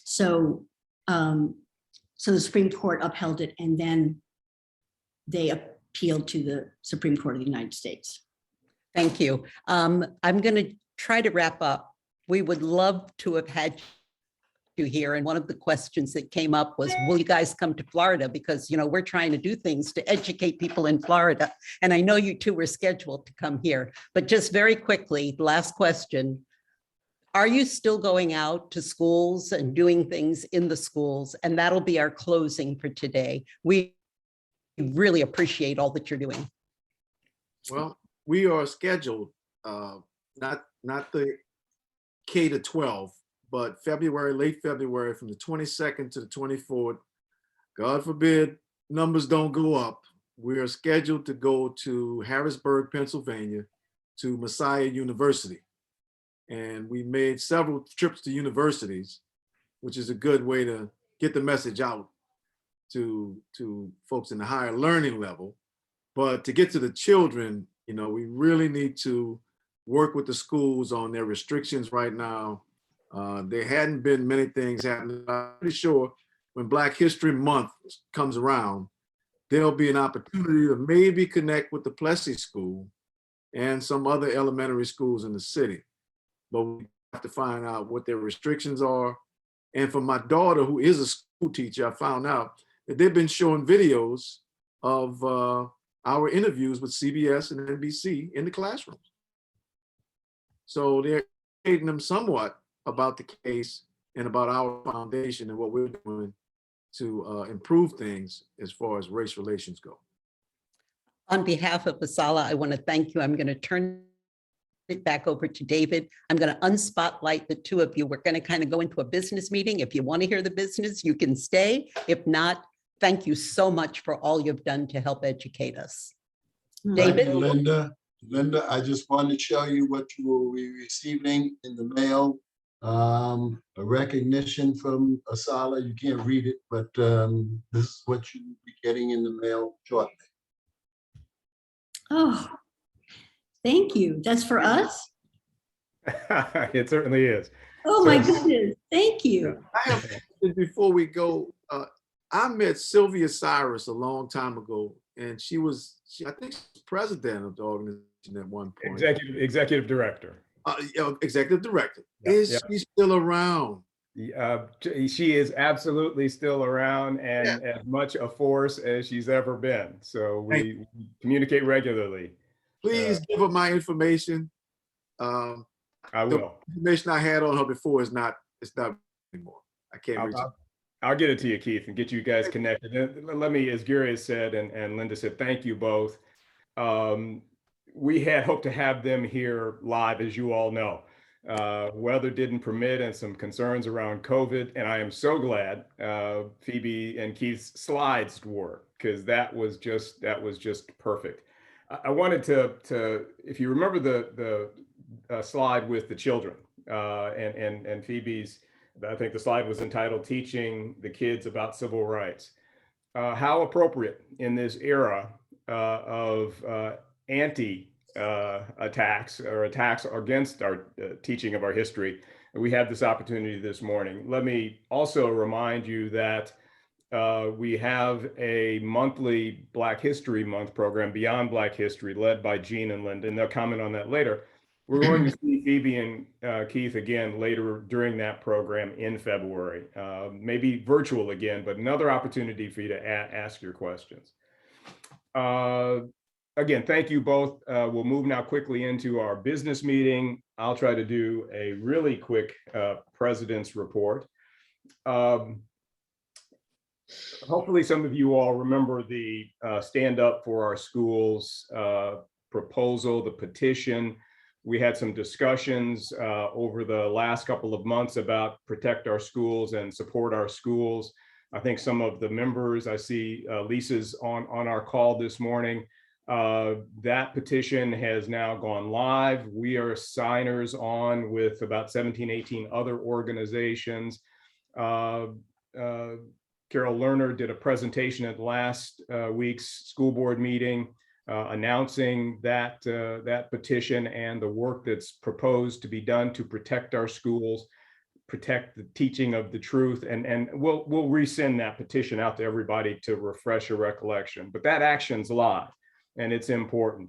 So, so the Supreme Court upheld it, and then they appealed to the Supreme Court of the United States. Thank you. I'm going to try to wrap up. We would love to have had you here. And one of the questions that came up was, will you guys come to Florida? Because, you know, we're trying to do things to educate people in Florida. And I know you two were scheduled to come here, but just very quickly, last question. Are you still going out to schools and doing things in the schools? And that'll be our closing for today. We really appreciate all that you're doing. Well, we are scheduled, not the K to 12, but February, late February, from the 22nd to the 24th. God forbid numbers don't go up. We are scheduled to go to Harrisburg, Pennsylvania, to Messiah University. And we made several trips to universities, which is a good way to get the message out to folks in the higher learning level. But to get to the children, you know, we really need to work with the schools on their restrictions right now. There hadn't been many things happening. I'm pretty sure when Black History Month comes around, there'll be an opportunity to maybe connect with the Plessy School and some other elementary schools in the city. But we have to find out what their restrictions are. And for my daughter, who is a school teacher, I found out that they've been showing videos of our interviews with CBS and NBC in the classrooms. So they're educating them somewhat about the case and about our foundation and what we're doing to improve things as far as race relations go. On behalf of Asala, I want to thank you. I'm going to turn it back over to David. I'm going to unspotlight the two of you. We're going to kind of go into a business meeting. If you want to hear the business, you can stay. If not, thank you so much for all you've done to help educate us. Thank David? you, Linda. Linda, I just wanted to show you what you will be receiving in the mail. A recognition from Asala. You can't read it, but this is what you'll be getting in the mail shortly. Oh, thank you. That's for us? It certainly is. Oh, my goodness. Thank you. I have, before we go, I met Sylvia Cyrus a long time ago, and I think she was president of the organization at one point. Executive director. Executive director. Yeah, Is she still around? She is absolutely still around and as much a force as she's ever been. So we communicate regularly. Please give her my information. I will. The information I had on her before it's not anymore. I can't reach it. I'll get it to you, Keith, and get you guys connected. And let me, as Gary has said, and Linda said, thank you both. We had hoped to have them here live, as you all know. Weather didn't permit and some concerns around COVID. And I am so glad Phoebe and Keith's slides worked, because that was just perfect. I wanted to, if you remember the slide with the children and Phoebe's, I think the slide was entitled Teaching the Kids About Civil Rights. How appropriate in this era of anti-attacks or attacks against our teaching of our history. We have this opportunity this morning. Let me also remind you that we have a monthly Black History Month program, Beyond Black History, led by Jean and Linda, and they'll comment on that later. We're going to see Phoebe and Keith again later during that program in February, maybe virtual again, but another opportunity for you to ask your questions. Again, thank you both. We'll move now quickly into our business meeting. I'll try to do a really quick president's report. Hopefully some of you all remember the Stand Up for Our Schools proposal, the petition. We had some discussions over the last couple of months about protect our schools and support our schools. I think some of the members, I see Lisa's on our call this morning. That petition has now gone live. We are signers on with about 17, 18 other organizations. Carol Lerner did a presentation at last week's school board meeting announcing that petition and the work that's proposed to be done to protect our schools, protect the teaching of the truth, and we'll resend that petition out to everybody to refresh your recollection. But that action's live and it's important.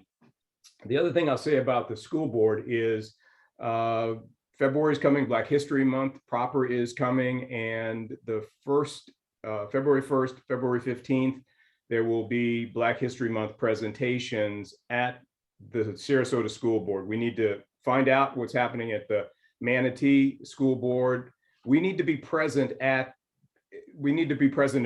The other thing I'll say about the school board is February is coming, Black History Month proper is coming, and the first February 1st, February 15th, there will be Black History Month presentations at the Sarasota School Board. We need to find out what's happening at the Manatee School Board. We need to be present at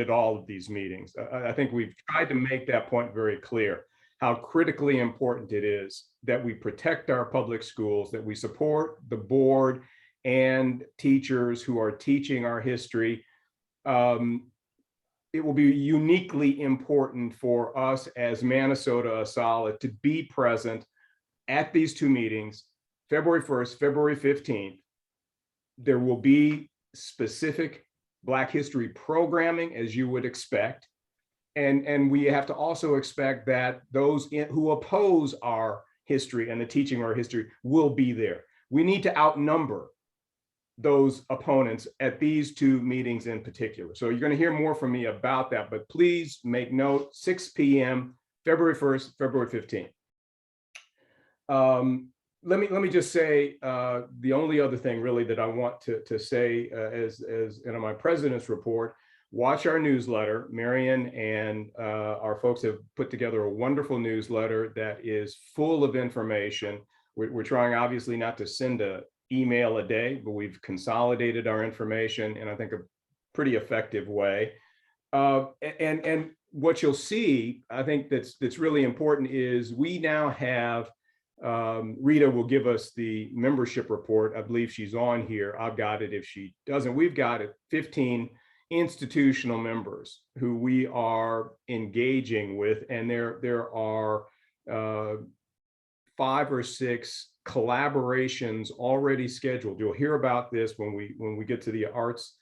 all of these meetings. I think we've tried to make that point very clear, how critically important it is that we protect our public schools, that we support the board and teachers who are teaching our history. It will be uniquely important for us as Minnesota Asala to be present at these two meetings, February 1st, February 15th. There will be specific Black history programming, as you would expect. And we have to also expect that those who oppose our history and the teaching of our history will be there. We need to outnumber those opponents at these two meetings in particular. So you're going to hear more from me about that, but please make note, 6 p.m., February 1st, February 15th. Let me just say the only other thing really that I want to say as my president's report, watch our newsletter. Marion and our folks have put together a wonderful newsletter that is full of information. We're trying obviously not to send an email a day, but we've consolidated our information in, I think, a pretty effective way. And what you'll see, I think that's really important is we now have, Rita will give us the membership report. I believe she's on here. I've got it. If she doesn't, we've got 15 institutional members who we are engaging with, and there are 5 or 6 collaborations already scheduled. You'll hear about this when we get to the arts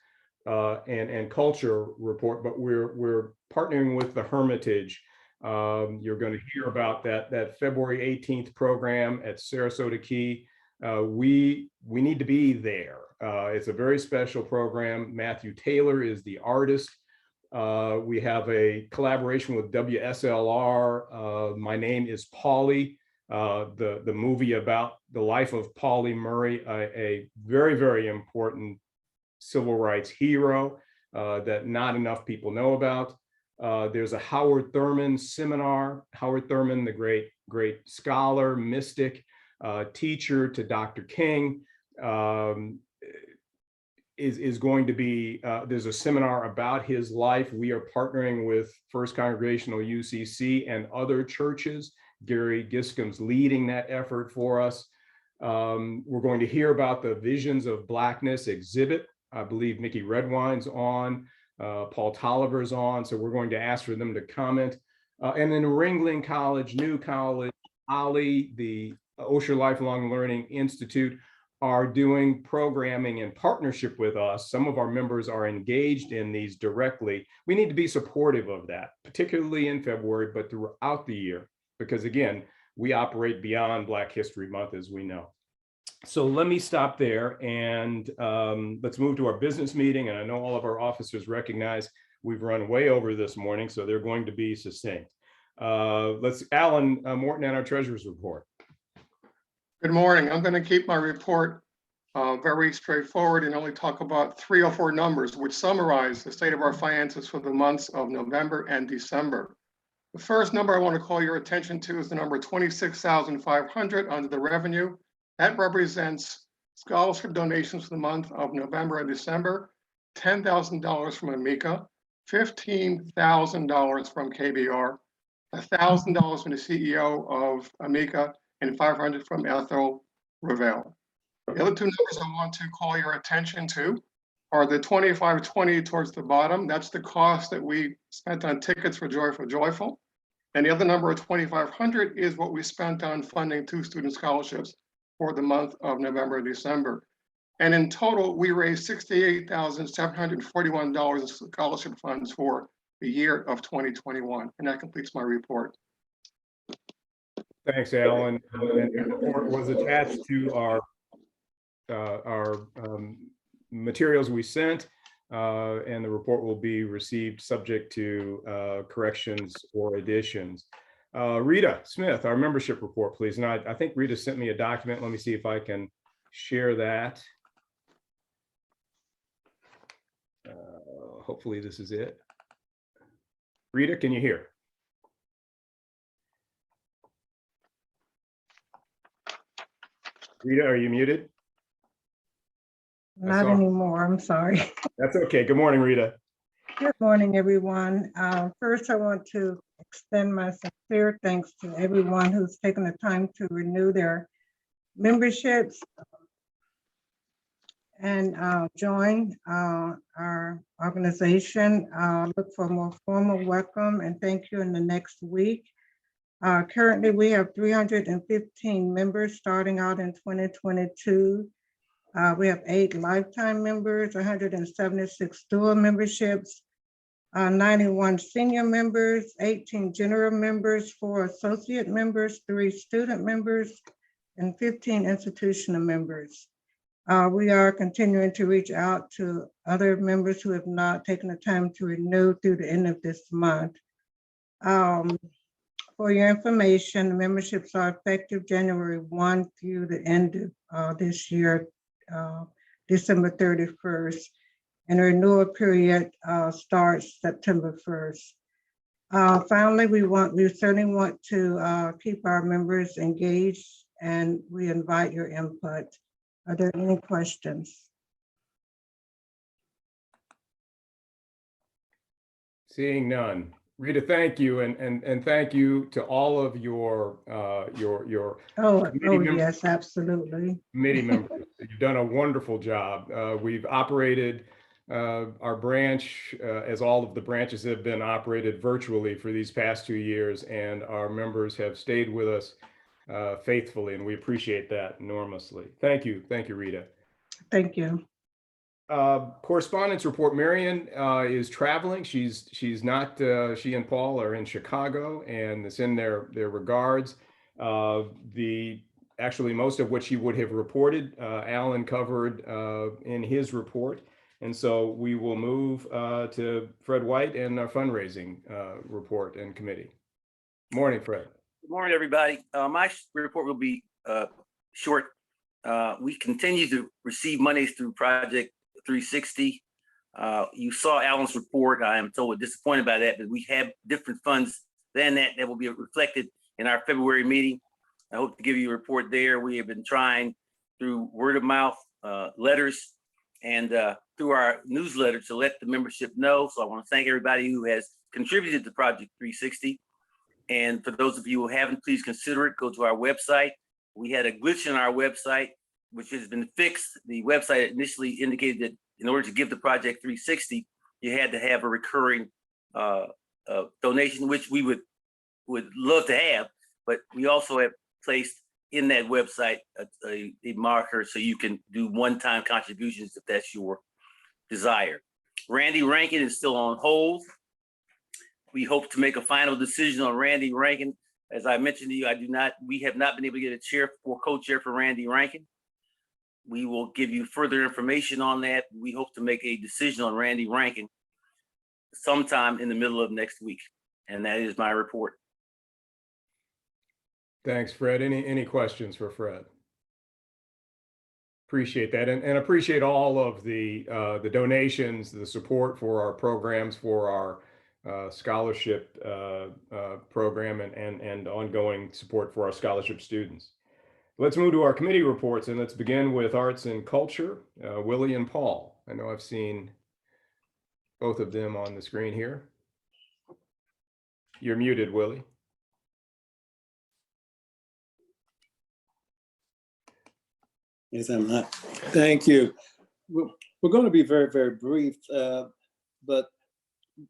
and culture report, but we're partnering with the Hermitage. You're going to hear about that February 18th program at Sarasota Key. We need to be there. It's a very special program. Matthew Taylor is the artist. We have a collaboration with WSLR. My Name is Polly, the movie about the life of Polly Murray, a very, very important civil rights hero that not enough people know about. There's a Howard Thurman seminar. Howard Thurman, the great scholar, mystic, teacher to Dr. King, is going to be, there's a seminar about his life. We are partnering with First Congregational UCC and other churches. Gary Giscom's leading that effort for us. We're going to hear about the Visions of Blackness exhibit. I believe Nikki Redwine's on, Paul Tolliver's on, so we're going to ask for them to comment. And then Ringling College, New College, OLLI, the Osher Lifelong Learning Institute are doing programming in partnership with us. Some of our members are engaged in these directly. We need to be supportive of that, particularly in February, but throughout the year, because again, we operate beyond Black History Month, as we know. So let me stop there and let's move to our business meeting. And I know all of our officers recognize we've run way over this morning, so they're going to be succinct. Alan Morton and our treasurer's report. Good morning. I'm going to keep my report very straightforward and only talk about 3 or 4 numbers which summarize the state of our finances for the months of November and December. The first number I want to call your attention to is the number 26,500 under the revenue. That represents scholarship donations for the month of November and December, $10,000 from Amica, $15,000 from KBR, $1,000 from the CEO of Amica, and $500 from Ethel Ravel. The other 2 numbers I want to call your attention to are the 2520 towards the bottom. That's the cost that we spent on tickets for Joyful Joyful. And the other number of 2,500 is what we spent on funding 2 student scholarships for the month of November and December. And in total, we raised $68,741 in scholarship funds for the year of 2021. And that completes my report. Thanks, Alan. And the report was attached to our materials we sent, and the report will be received subject to corrections or additions. Rita Smith, our membership report, please. And I think Rita sent me a document. Let me see if I can share that. Hopefully this is it. Rita, can you hear? Rita, are you muted? Not anymore, I'm sorry. That's okay. Good morning, Rita. Good morning, everyone. First, I want to extend my sincere thanks to everyone who's taken the time to renew their memberships and join our organization. Look for a more formal welcome and thank you in the next week. Currently, we have 315 members starting out in 2022. We have 8 lifetime members, 176 dual memberships, 91 senior members, 18 general members, 4 associate members, 3 student members, and 15 institutional members. We are continuing to reach out to other members who have not taken the time to renew through the end of this month. For your information, the memberships are effective January 1 through the end of this year, December 31st. and the renewal period starts September 1st. Finally, we certainly want to keep our members engaged, and we invite your input. Are there any questions? Seeing none. Rita, thank you, and thank you to all of your committee Yes, absolutely. committee members. You've done a wonderful job. We've operated our branch as all of the branches have been operated virtually for these past 2 years, and our members have stayed with us faithfully, and we appreciate that enormously. Thank you, Rita. Thank you. Correspondence report. Marion is traveling. She's not. She and Paul are in Chicago, and it's in their regards. Actually, most of what she would have reported, Alan covered in his report, and so we will move to Fred White and our fundraising report and committee. Morning, Fred. Good morning, everybody. My report will be short. We continue to receive monies through Project 360. You saw Alan's report. I am totally disappointed by that, but we have different funds than that will be reflected in our February meeting. I hope to give you a report there. We have been trying through word of mouth, letters, and through our newsletter to let the membership know. So I want to thank everybody who has contributed to Project 360. And for those of you who haven't, please consider it. Go to our website. We had a glitch in our website, which has been fixed. The website initially indicated that in order to give the Project 360, you had to have a recurring donation, which we would love to have, but we also have placed in that website a marker so you can do one-time contributions if that's your desire. Randy Rankin is still on hold. We hope to make a final decision on Randy Rankin. As I mentioned to you, we have not been able to get a chair or co-chair for Randy Rankin. We will give you further information on that. We hope to make a decision on Randy Rankin sometime in the middle of next week. And that is my report. Thanks, Fred. Any questions for Fred? Appreciate that, and appreciate all of the donations, the support for our programs, for our scholarship program, and ongoing support for our scholarship students. Let's move to our committee reports, and let's begin with Arts and Culture. Willie and Paul. I know I've seen both of them on the screen here. You're muted, Willie. Yes, I'm not. Thank you. We're going to be very, very brief, but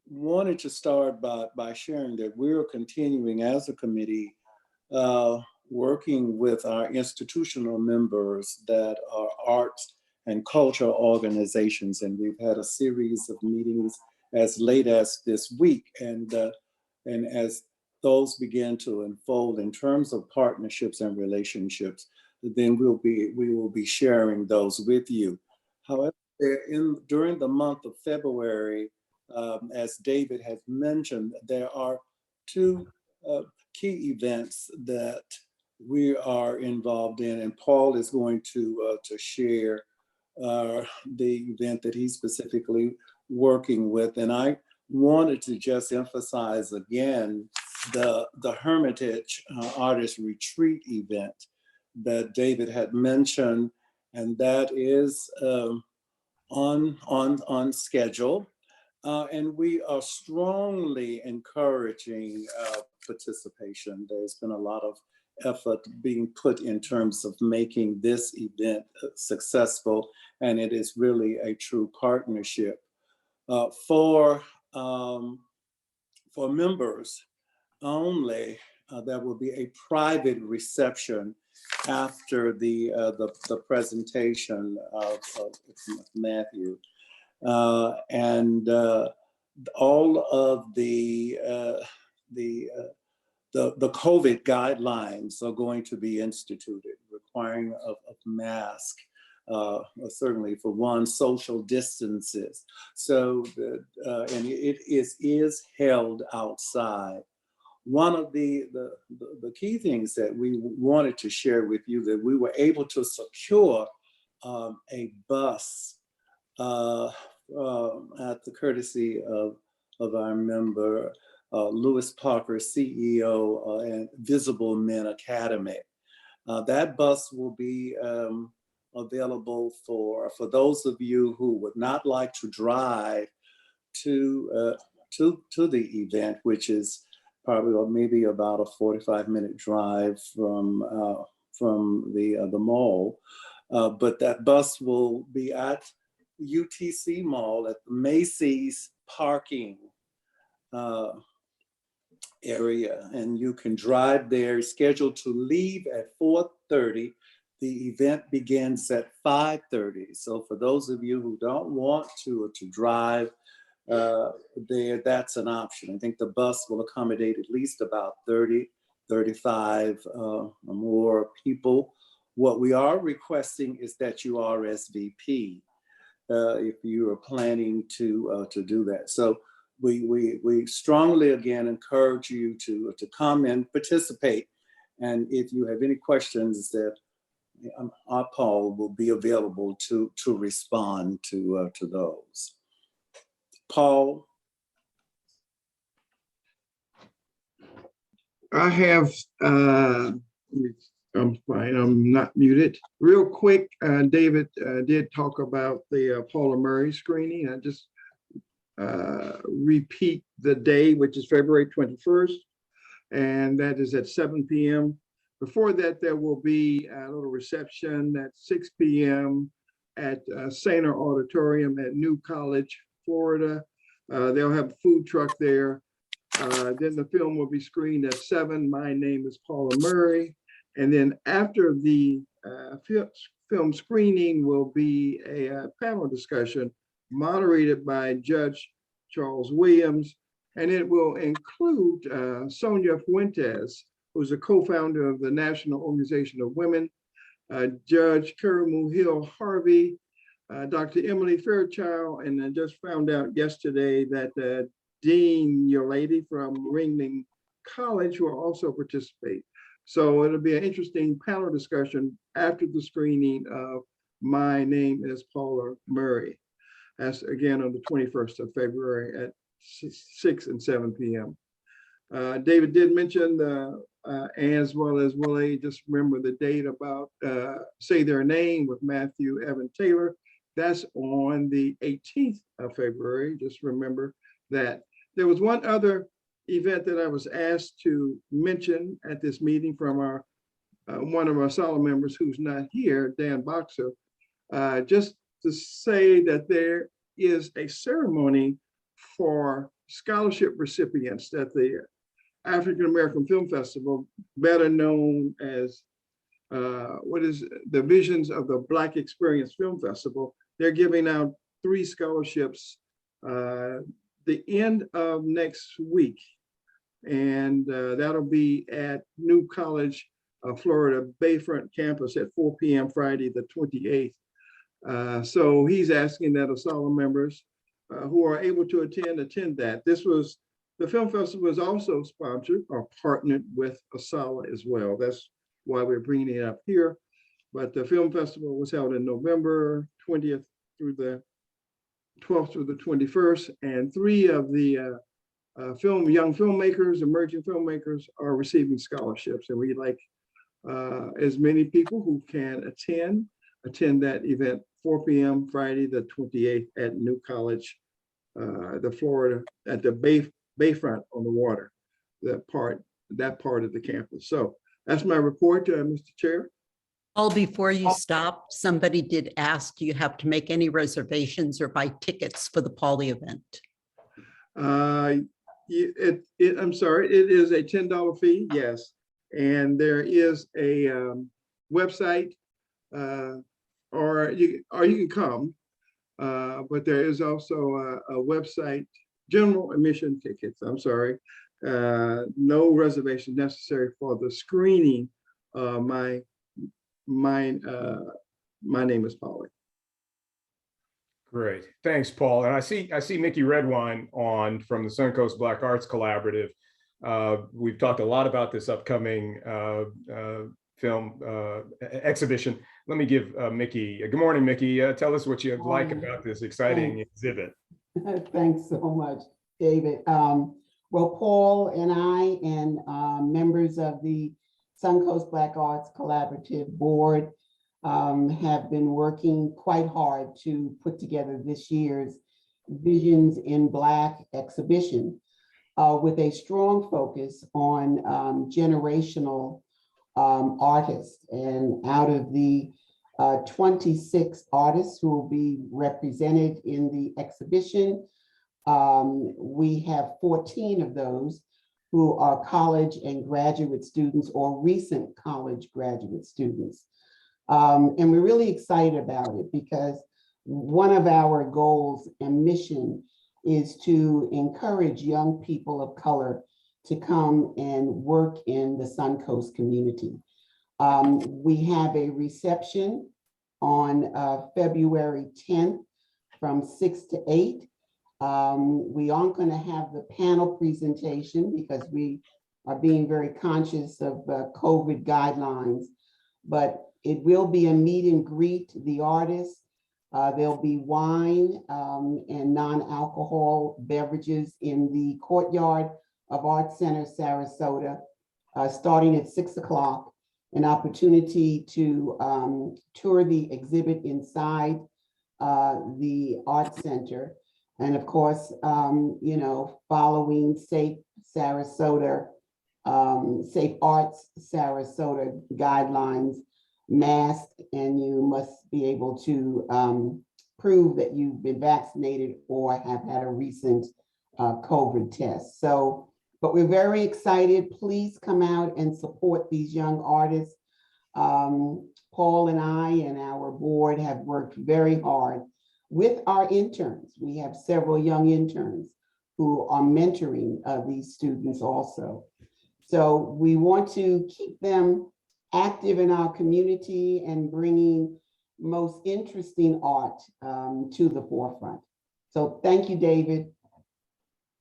wanted to start by sharing that we're continuing as a committee working with our institutional members that are arts and culture organizations. And we've had a series of meetings as late as this week. And as those begin to unfold in terms of partnerships and relationships, then we will be sharing those with you. However, during the month of February, as David has mentioned, there are two key events that we are involved in, and Paul is going to share the event that he's specifically working with. And I wanted to just emphasize again the Hermitage Artist Retreat event that David had mentioned, and that is on schedule. And we are strongly encouraging participation. There's been a lot of effort being put in terms of making this event successful, and it is really a true partnership. For members only, there will be a private reception after the presentation of Matthew. And all of the COVID guidelines are going to be instituted, requiring of mask, certainly for one, social distances. So, and it is held outside. One of the key things that we wanted to share with you, that we were able to secure a bus at the courtesy of our member, Lewis Parker, CEO and Visible Men Academy. That bus will be available for those of you who would not like to drive to the event, which is probably or maybe about a 45-minute drive from the mall. But that bus will be at UTC Mall at the Macy's parking area, and you can drive there. Scheduled to leave at 4:30. The event begins at 5:30. So for those of you who don't want to drive there, that's an option. I think the bus will accommodate at least about 30, 35 or more people. What we are requesting is that you RSVP if you are planning to do that. So we strongly again encourage you to come and participate. And if you have any questions, that our Paul will be available to respond to those. Paul. I have, I'm fine, I'm not muted. Real quick, David did talk about the Paula Murray screening. I just repeat the day, which is February 21st, and that is at 7 p.m. Before that, there will be a little reception at 6 p.m. at Sainer Auditorium at New College, Florida. They'll have a food truck there. Then the film will be screened at 7. My name is Paula Murray. And then after the film screening will be a panel discussion moderated by Judge Charles Williams. And it will include Sonia Fuentes, who's a co-founder of the National Organization of Women, Judge Karamu Hill Harvey, Dr. Emily Fairchild, and I just found out yesterday that Dean, your lady from Ringling College, will also participate. So it'll be an interesting panel discussion after the screening of My Name is Paula Murray. That's again on the 21st of February at 6 and 7 p.m. David did mention as well as Willie, just remember the date about Say Their Name with Matthew Evan Taylor. That's on the 18th of February. Just remember that. There was one other event that I was asked to mention at this meeting from our one of our solid members who's not here, Dan Boxer, just to say that there is a ceremony for scholarship recipients at the African American Film Festival, better known as what is the Visions of the Black Experience Film Festival. They're giving out 3 scholarships the end of next week. And that'll be at New College, Florida Bayfront campus at 4 p.m. Friday, the 28th. So he's asking that ASALH members who are able to attend that. The film festival is also sponsored or partnered with ASALH as well. That's why we're bringing it up here. But the film festival was held in November 20th through the 12th through the 21st, and 3 of the young filmmakers, emerging filmmakers are receiving scholarships, and we'd like as many people who can attend that event, 4 p.m. Friday the 28th at New College, the Florida, at the Bayfront on the water, that part of the campus. So that's my report, Mr. Chair. Paul, before you stop, somebody did ask, do you have to make any reservations or buy tickets for the Pauli event? I'm sorry, it is a $10 fee, yes. And there is a website, or you can come, but there is also a website, general admission tickets, I'm sorry. No reservation necessary for the screening. My name is Polly. Great, thanks, Paul. And I see Mickey Redwine on from the Suncoast Black Arts Collaborative. We've talked a lot about this upcoming film exhibition. Let me give Mickey, good morning, Mickey. Tell us what you like about this exciting exhibit. Thanks so much, David. Well, Paul and I and members of the Suncoast Black Arts Collaborative Board have been working quite hard to put together this year's Visions in Black exhibition with a strong focus on generational artists. And out of the 26 artists who will be represented in the exhibition, we have 14 of those who are college and graduate students or recent college graduate students. And we're really excited about it because one of our goals and mission is to encourage young people of color to come and work in the Suncoast community. We have a reception on February 10th from 6 to 8. We aren't going to have the panel presentation because we are being very conscious of COVID guidelines, but it will be a meet and greet the artists. There'll be wine and non-alcohol beverages in the courtyard of Art Center Sarasota, starting at 6 o'clock, an opportunity to tour the exhibit inside the Art Center. And of course, you know, following Safe Sarasota, Safe Arts Sarasota guidelines, mask, and you must be able to prove that you've been vaccinated or have had a recent COVID test. So, but we're very excited. Please come out and support these young artists. Paul and I and our board have worked very hard with our interns. We have several young interns who are mentoring these students also. So we want to keep them active in our community and bringing most interesting art to the forefront. So thank you, David.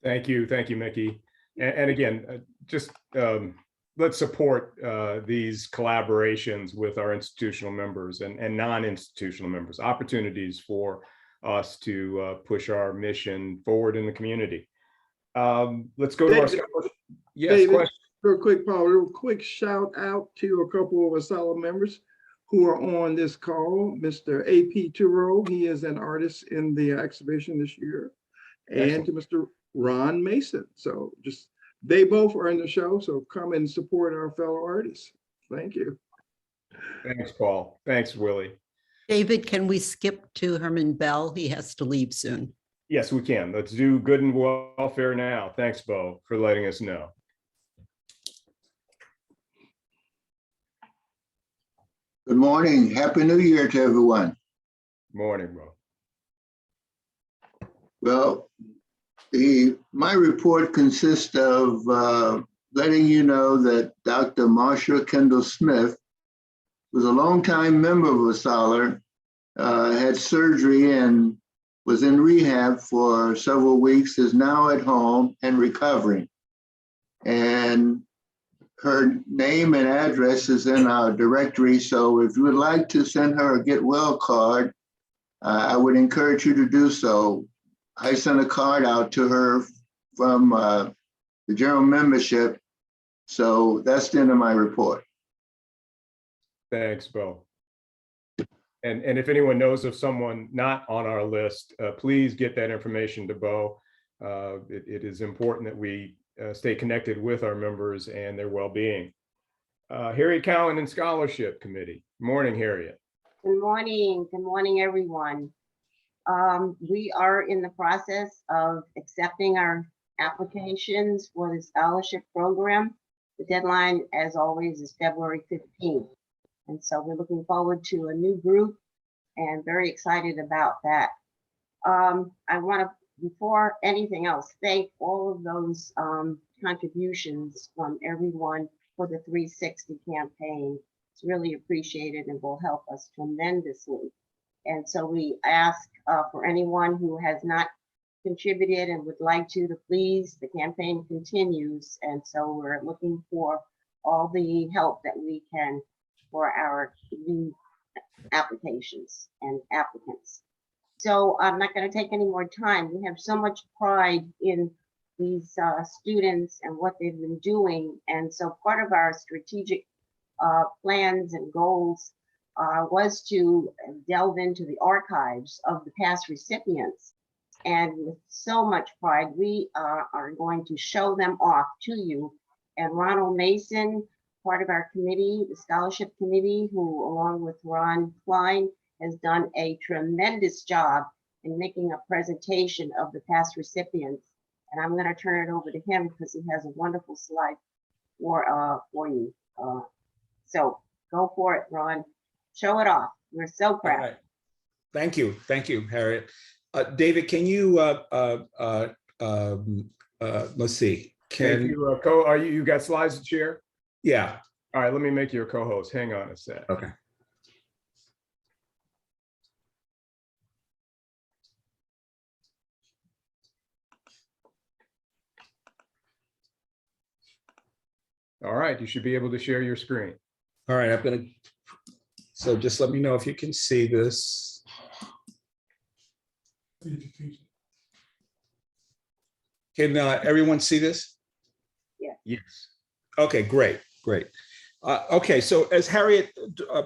Thank you, Mickey. And again, just let's support these collaborations with our institutional members and non-institutional members, opportunities for us to push our mission forward in the community. Let's go to our scholarship. Yes, David, question. real quick, Paul, real quick shout out to a couple of ASALH members who are on this call. Mr. A.P. Turo, he is an artist in the exhibition this year, and to Mr. Ron Mason. So just, they both are in the show, so come and support our fellow artists. Thank you. Thanks, Paul. Thanks, Willie. David, can we skip to Herman Bell? He has to leave soon. Yes, we can. Let's do good and welfare now. Thanks, Bo, for letting us know. Good morning. Happy New Year to everyone. Morning, Bo. Well, my report consists of letting you know that Dr. Marsha Kendall Smith was a longtime member of ASALH, had surgery and was in rehab for several weeks, is now at home and recovering. And her name and address is in our directory. So if you would like to send her a get well card, I would encourage you to do so. I sent a card out to her from the general membership. So that's the end of my report. Thanks, Bo. And if anyone knows of someone not on our list, please get that information to Bo. It is important that we stay connected with our members and their well-being. Harriet Cowan and Scholarship Committee. Morning, Harriet. Good morning. Good morning, everyone. We are in the process of accepting our applications for the scholarship program. The deadline, as always, is February 15th. And so we're looking forward to a new group and very excited about that. I want to, before anything else, thank all of those contributions from everyone for the 360 campaign. It's really appreciated and will help us tremendously. And so we ask for anyone who has not contributed and would like to please, the campaign continues. And so we're looking for all the help that we can for our new applications and applicants. So I'm not going to take any more time. We have so much pride in these students and what they've been doing. And so part of our strategic plans and goals was to delve into the archives of the past recipients. And with so much pride, we are going to show them off to you. And Ronald Mason, part of our committee, the scholarship committee, who along with Ron Klein has done a tremendous job in making a presentation of the past recipients. And I'm going to turn it over to him because he has a wonderful slide for you. So go for it, Ron. Show it off. We're so proud. All right. Thank you, Harriet. David, can you let's see. Can you you got slides to share? Yeah. All right, let me make you a co-host. Hang on a sec. Okay. All right, you should be able to share your screen. All right, so just let me know if you can see this. Can everyone see this? Yeah. Yes. Okay, great. Okay, so as Harriet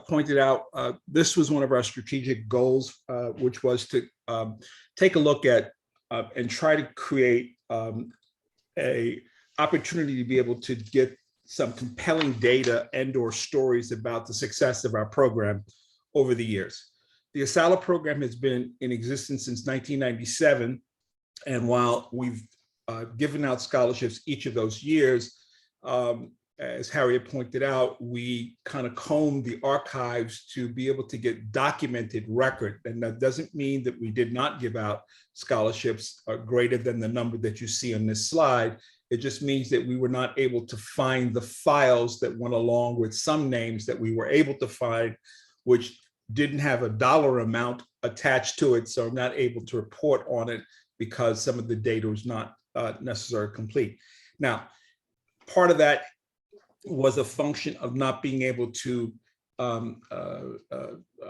pointed out, this was one of our strategic goals, which was to take a look at and try to create a opportunity to be able to get some compelling data and or stories about the success of our program over the years. The ASALA program has been in existence since 1997. And while we've given out scholarships each of those years, as Harriet pointed out, we kind of combed the archives to be able to get documented record. And that doesn't mean that we did not give out scholarships greater than the number that you see on this slide. It just means that we were not able to find the files that went along with some names that we were able to find, which didn't have a dollar amount attached to it. So I'm not able to report on it because some of the data was not necessarily complete. Now, part of that was a function of not being able to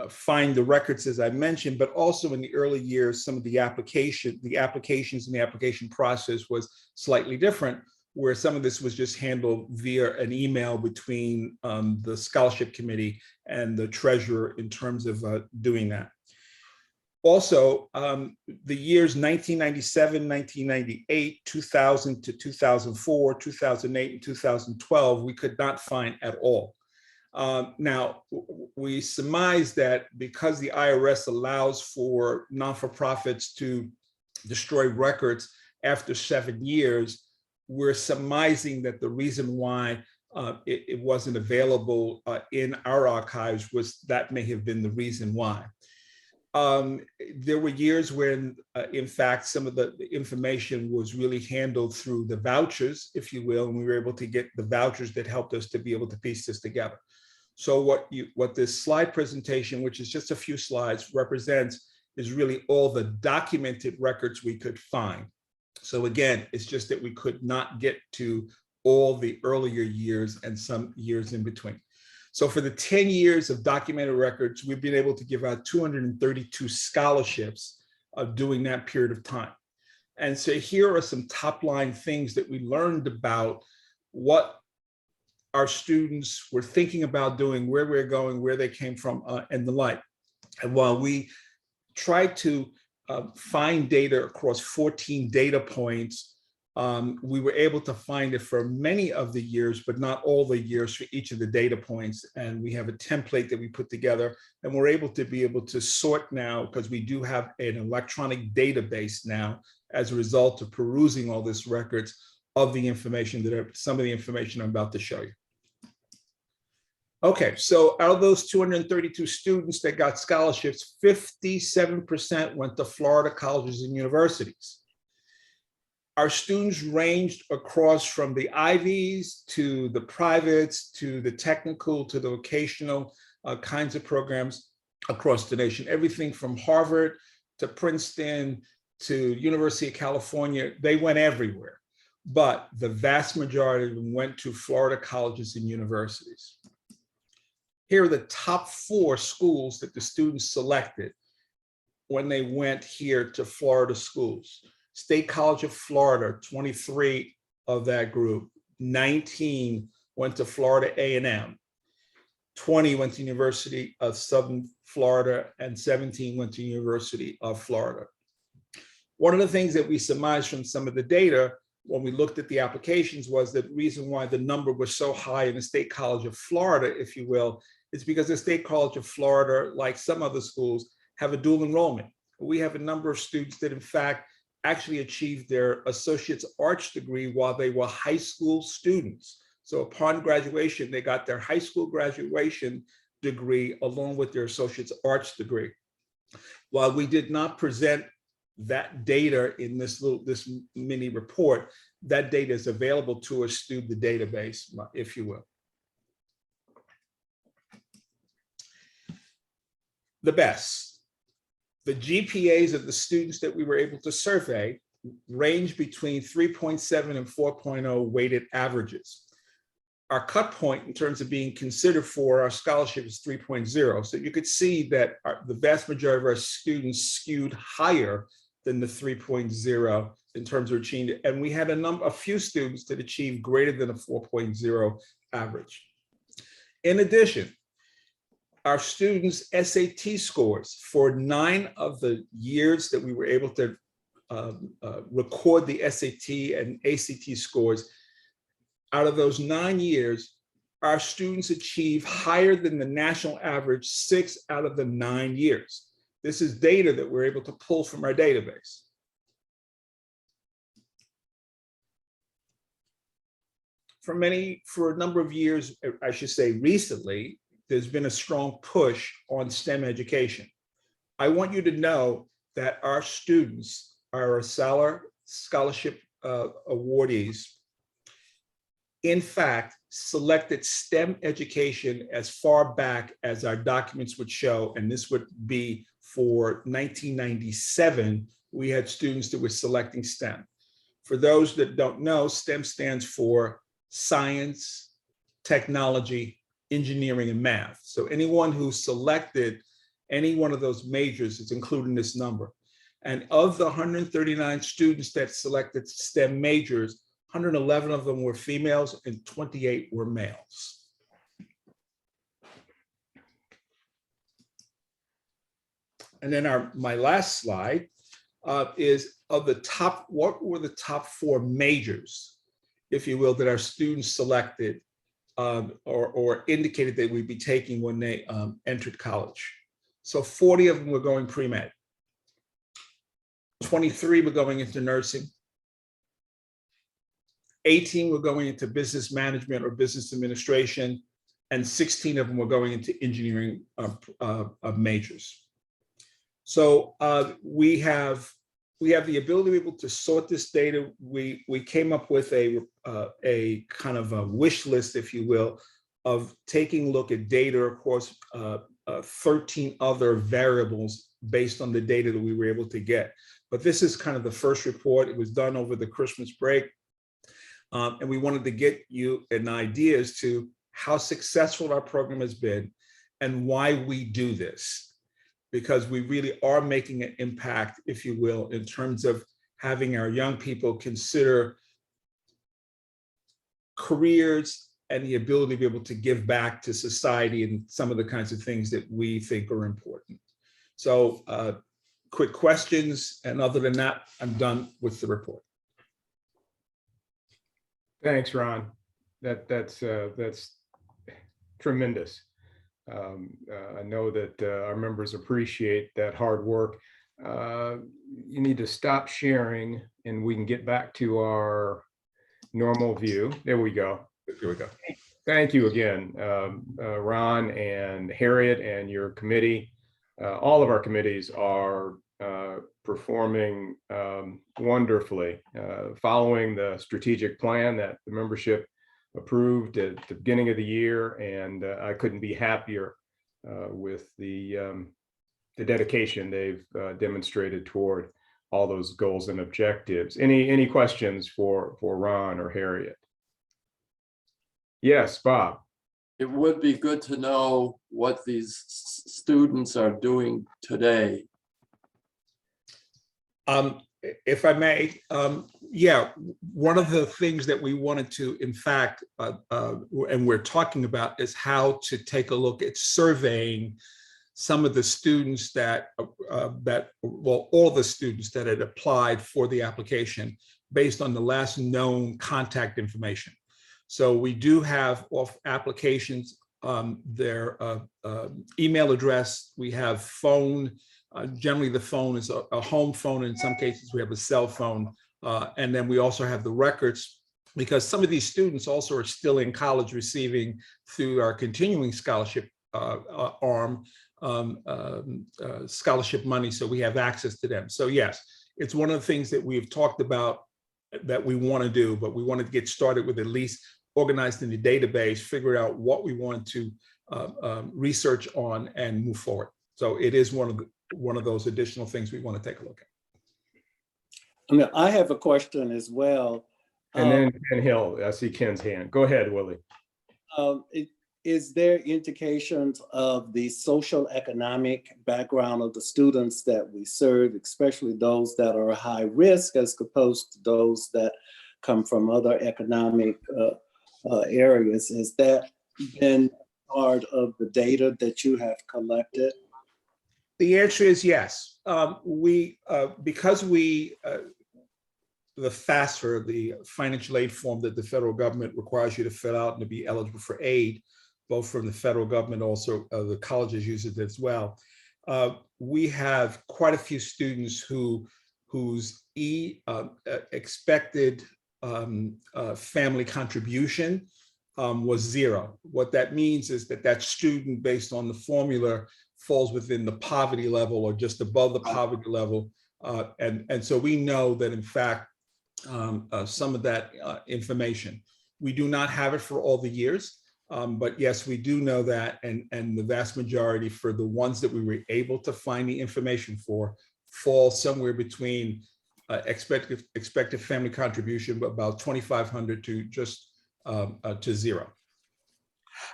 find the records, as I mentioned, but also in the early years, some of the applications and the application process was slightly different, where some of this was just handled via an email between the scholarship committee and the treasurer in terms of doing that. Also, the years 1997, 1998, 2000 to 2004, 2008, and 2012, we could not find at all. Now, we surmise that because the IRS allows for non-for-profits to destroy records after 7 years, we're surmising that the reason why it wasn't available in our archives was that may have been the reason why. There were years when, in fact, some of the information was really handled through the vouchers, if you will, and we were able to get the vouchers that helped us to be able to piece this together. So what this slide presentation, which is just a few slides, represents is really all the documented records we could find. So again, it's just that we could not get to all the earlier years and some years in between. So for the 10 years of documented records, we've been able to give out 232 scholarships during that period of time. And so here are some top line things that we learned about what our students were thinking about doing, where we're going, where they came from, and the like. And while we tried to find data across 14 data points, we were able to find it for many of the years, but not all the years for each of the data points. And we have a template that we put together, and we're able to sort now, because we do have an electronic database now as a result of perusing all this records of the information some of the information I'm about to show you. Okay, so out of those 232 students that got scholarships, 57% went to Florida colleges and universities. Our students ranged across from the Ivies to the privates, to the technical, to the vocational kinds of programs across the nation. Everything from Harvard to Princeton to University of California, they went everywhere. But the vast majority of them went to Florida colleges and universities. Here are the top 4 schools that the students selected when they went here to Florida schools. State College of Florida, 23 of that group, 19 went to Florida A&M, 20 went to University of Southern Florida, and 17 went to University of Florida. One of the things that we surmised from some of the data when we looked at the applications was that the reason why the number was so high in the State College of Florida, if you will, is because the State College of Florida, like some other schools, have a dual enrollment. We have a number of students that in fact actually achieved their associate's arts degree while they were high school students. So upon graduation, they got their high school graduation degree along with their associate's arts degree. While we did not present that data in this mini report, that data is available to us through the database, if you will. The best. The GPAs of the students that we were able to survey range between 3.7 and 4.0 weighted averages. Our cut point in terms of being considered for our scholarship is 3.0. So you could see that the vast majority of our students skewed higher than the 3.0 in terms of achieving it. And we had a few students that achieved greater than a 4.0 average. In addition, our students' SAT scores for 9 of the years that we were able to record the SAT and ACT scores, out of those 9 years, our students achieve higher than the national average 6 out of the 9 years. This is data that we're able to pull from our database. For a number of years, I should say recently, there's been a strong push on STEM education. I want you to know that our students, our scholarship awardees, in fact, selected STEM education as far back as our documents would show, and this would be for 1997, we had students that were selecting STEM. For those that don't know, STEM stands for science, technology, engineering, and math. So anyone who selected any one of those majors is included in this number. And of the 139 students that selected STEM majors, 111 of them were females and 28 were males. And then my last slide is of the top, what were the top 4 majors, if you will, that our students selected or indicated they would be taking when they entered college. So 40 of them were going pre-med. 23 were going into nursing. 18 were going into business management or business administration, and 16 of them were going into engineering majors. So we have the ability to be able to sort this data. We came up with a kind of a wish list, if you will, of taking a look at data across 13 other variables based on the data that we were able to get. But this is kind of the first report. It was done over the Christmas break. And we wanted to get you an idea as to how successful our program has been and why we do this. Because we really are making an impact, if you will, in terms of having our young people consider careers and the ability to be able to give back to society and some of the kinds of things that we think are important. So quick questions, and other than that, I'm done with the report. Thanks, Ron. That's tremendous. I know that our members appreciate that hard work. You need to stop sharing and we can get back to our normal view. There we go. Here we go. Thank you again, Ron and Harriet and your committee. All of our committees are performing wonderfully, following the strategic plan that the membership approved at the beginning of the year, and I couldn't be happier with the dedication they've demonstrated toward all those goals and objectives. Any questions for Ron or Harriet? Yes, Bob. it would be good to know what these students are doing today. If I may, yeah, one of the things that we wanted to, in fact, and we're talking about is how to take a look at surveying some of the students well, all the students that had applied for the application based on the last known contact information. So we do have off applications, their email address, we have phone. Generally, the phone is a home phone. In some cases, we have a cell phone. And then we also have the records, because some of these students also are still in college receiving through our continuing scholarship arm, scholarship money. So we have access to them. So yes, it's one of the things that we've talked about that we want to do, but we wanted to get started with at least organized in the database, figure out what we want to research on and move forward. So it is one of those additional things we want to take a look at. I mean, I have a question as well. And then Ken Hill, I see Ken's hand. Go ahead, Willie. Is there indications of the social economic background of the students that we serve, especially those that are high risk as opposed to those that come from other economic areas? Has that been part of the data that you have collected? The answer is yes. Because the FAFSA, the financial aid form that the federal government requires you to fill out and to be eligible for aid, both from the federal government, also the colleges use it as well. We have quite a few students whose expected family contribution was zero. What that means is that student, based on the formula, falls within the poverty level or just above the poverty level. And so we know that, in fact, some of that information, we do not have it for all the years, but yes, we do know that, and the vast majority for the ones that we were able to find the information for fall somewhere between expected family contribution, about 2,500 to just to zero.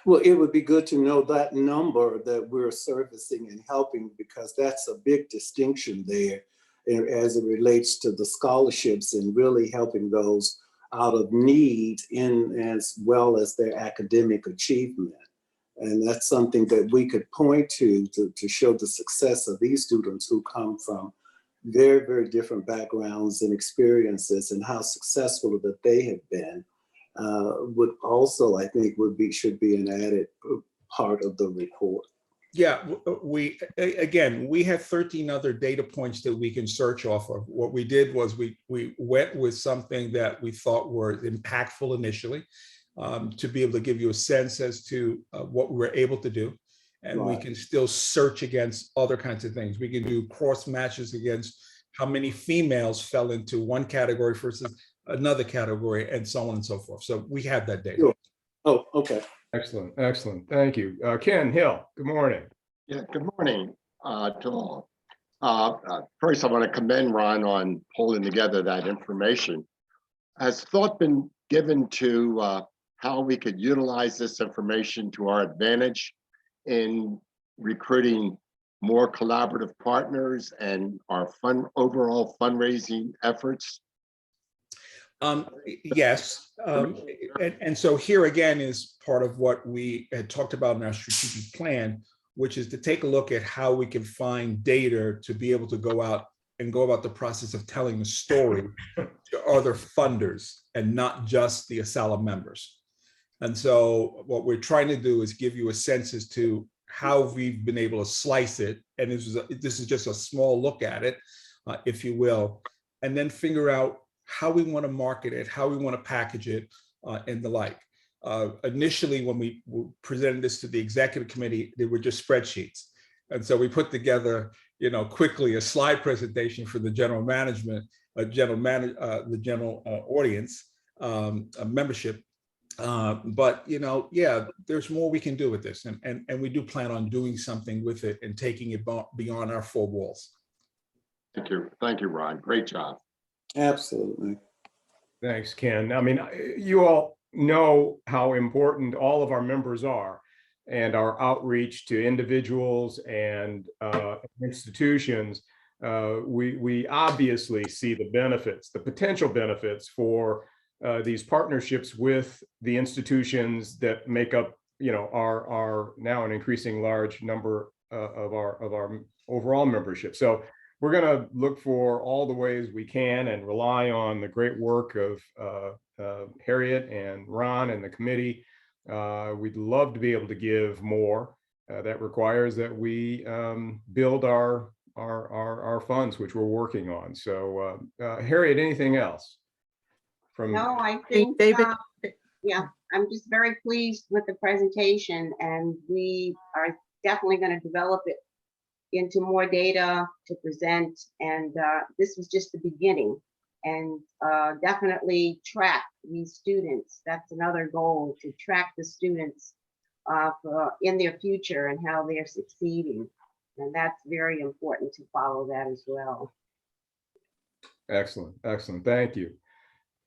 Well, it would be good to know that number that we're servicing and helping, because that's a big distinction there as it relates to the scholarships and really helping those out of need in as well as their academic achievement. And that's something that we could point to show the success of these students who come from very, very different backgrounds and experiences, and how successful that they have been. Would also, I think, should be an added part of the report. Yeah, we have 13 other data points that we can search off of. What we did was we went with something that we thought were impactful initially, to be able to give you a sense as to what we were able to do. And we can still search against other kinds of things. We can do cross matches against how many females fell into one category versus another category, and so on and so forth. So we have that data. Sure. Oh, okay. Excellent, excellent. Thank you. Ken Hill, good morning. Yeah, good morning to all. First, I want to commend Ron on pulling together that information. Has thought been given to how we could utilize this information to our advantage in recruiting more collaborative partners and our overall fundraising efforts? Yes, and so here again is part of what we had talked about in our strategic plan, which is to take a look at how we can find data to be able to go out and go about the process of telling the story to other funders and not just the asylum members. And so what we're trying to do is give you a sense as to how we've been able to slice it. And this is just a small look at it, if you will, and then figure out how we want to market it, how we want to package it, and the like. Initially, when we presented this to the executive committee, they were just spreadsheets. And so we put together, quickly a slide presentation for the general management, the general audience, membership. But yeah, there's more we can do with this, and we do plan on doing something with it and taking it beyond our four walls. Thank you, Ron. Great job. Absolutely. Thanks, Ken. I mean, you all know how important all of our members are, and our outreach to individuals and institutions, we obviously see the benefits, the potential benefits for these partnerships with the institutions that make up, our now an increasing large number of our overall membership. So we're going to look for all the ways we can and rely on the great work of Harriet and Ron and the committee. We'd love to be able to give more. That requires that we build our funds, which we're working on. So Harriet, anything else? No, I think, David. yeah, I'm just very pleased with the presentation, and we are definitely going to develop it into more data to present. And this was just the beginning, and definitely track these students. That's another goal, to track the students in their future and how they're succeeding. And that's very important to follow that as well. Excellent, excellent. Thank you.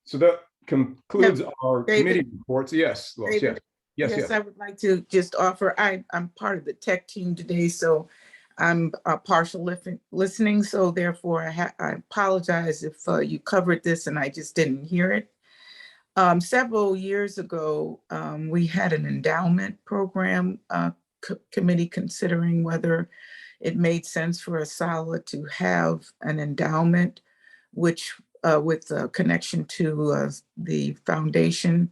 So that concludes our committee reports. Yes, Lois, David, yes. I would like to just offer, I'm part of the tech team today, so I'm partial listening. So therefore, I apologize if you covered this and I just didn't hear it. Several years ago, we had an endowment program committee considering whether it made sense for ASALH to have an endowment, which with a connection to the foundation,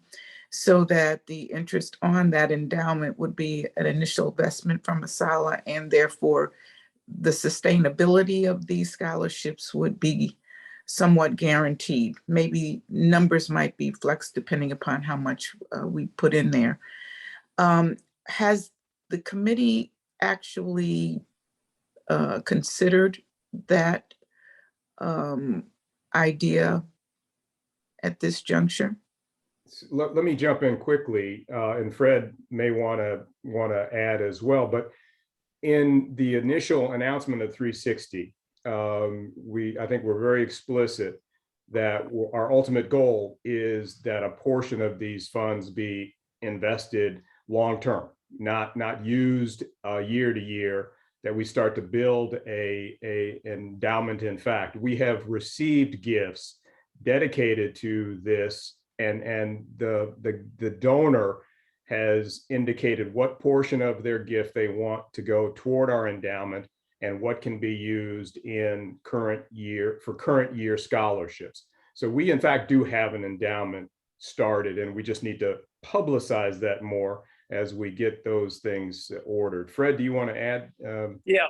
so that the interest on that endowment would be an initial investment from ASALH, and therefore the sustainability of these scholarships would be somewhat guaranteed. Maybe numbers might be flexed depending upon how much we put in there. Has the committee actually considered that idea at this juncture? Let me jump in quickly, and Fred may want to add as well. But in the initial announcement of 360, I think we're very explicit that our ultimate goal is that a portion of these funds be invested long term, not used year to year. That we start to build a endowment. In fact, we have received gifts dedicated to this, and the donor has indicated what portion of their gift they want to go toward our endowment and what can be used in current year scholarships. So we in fact do have an endowment started, and we just need to publicize that more as we get those things ordered. Fred, do you want to add? Yeah,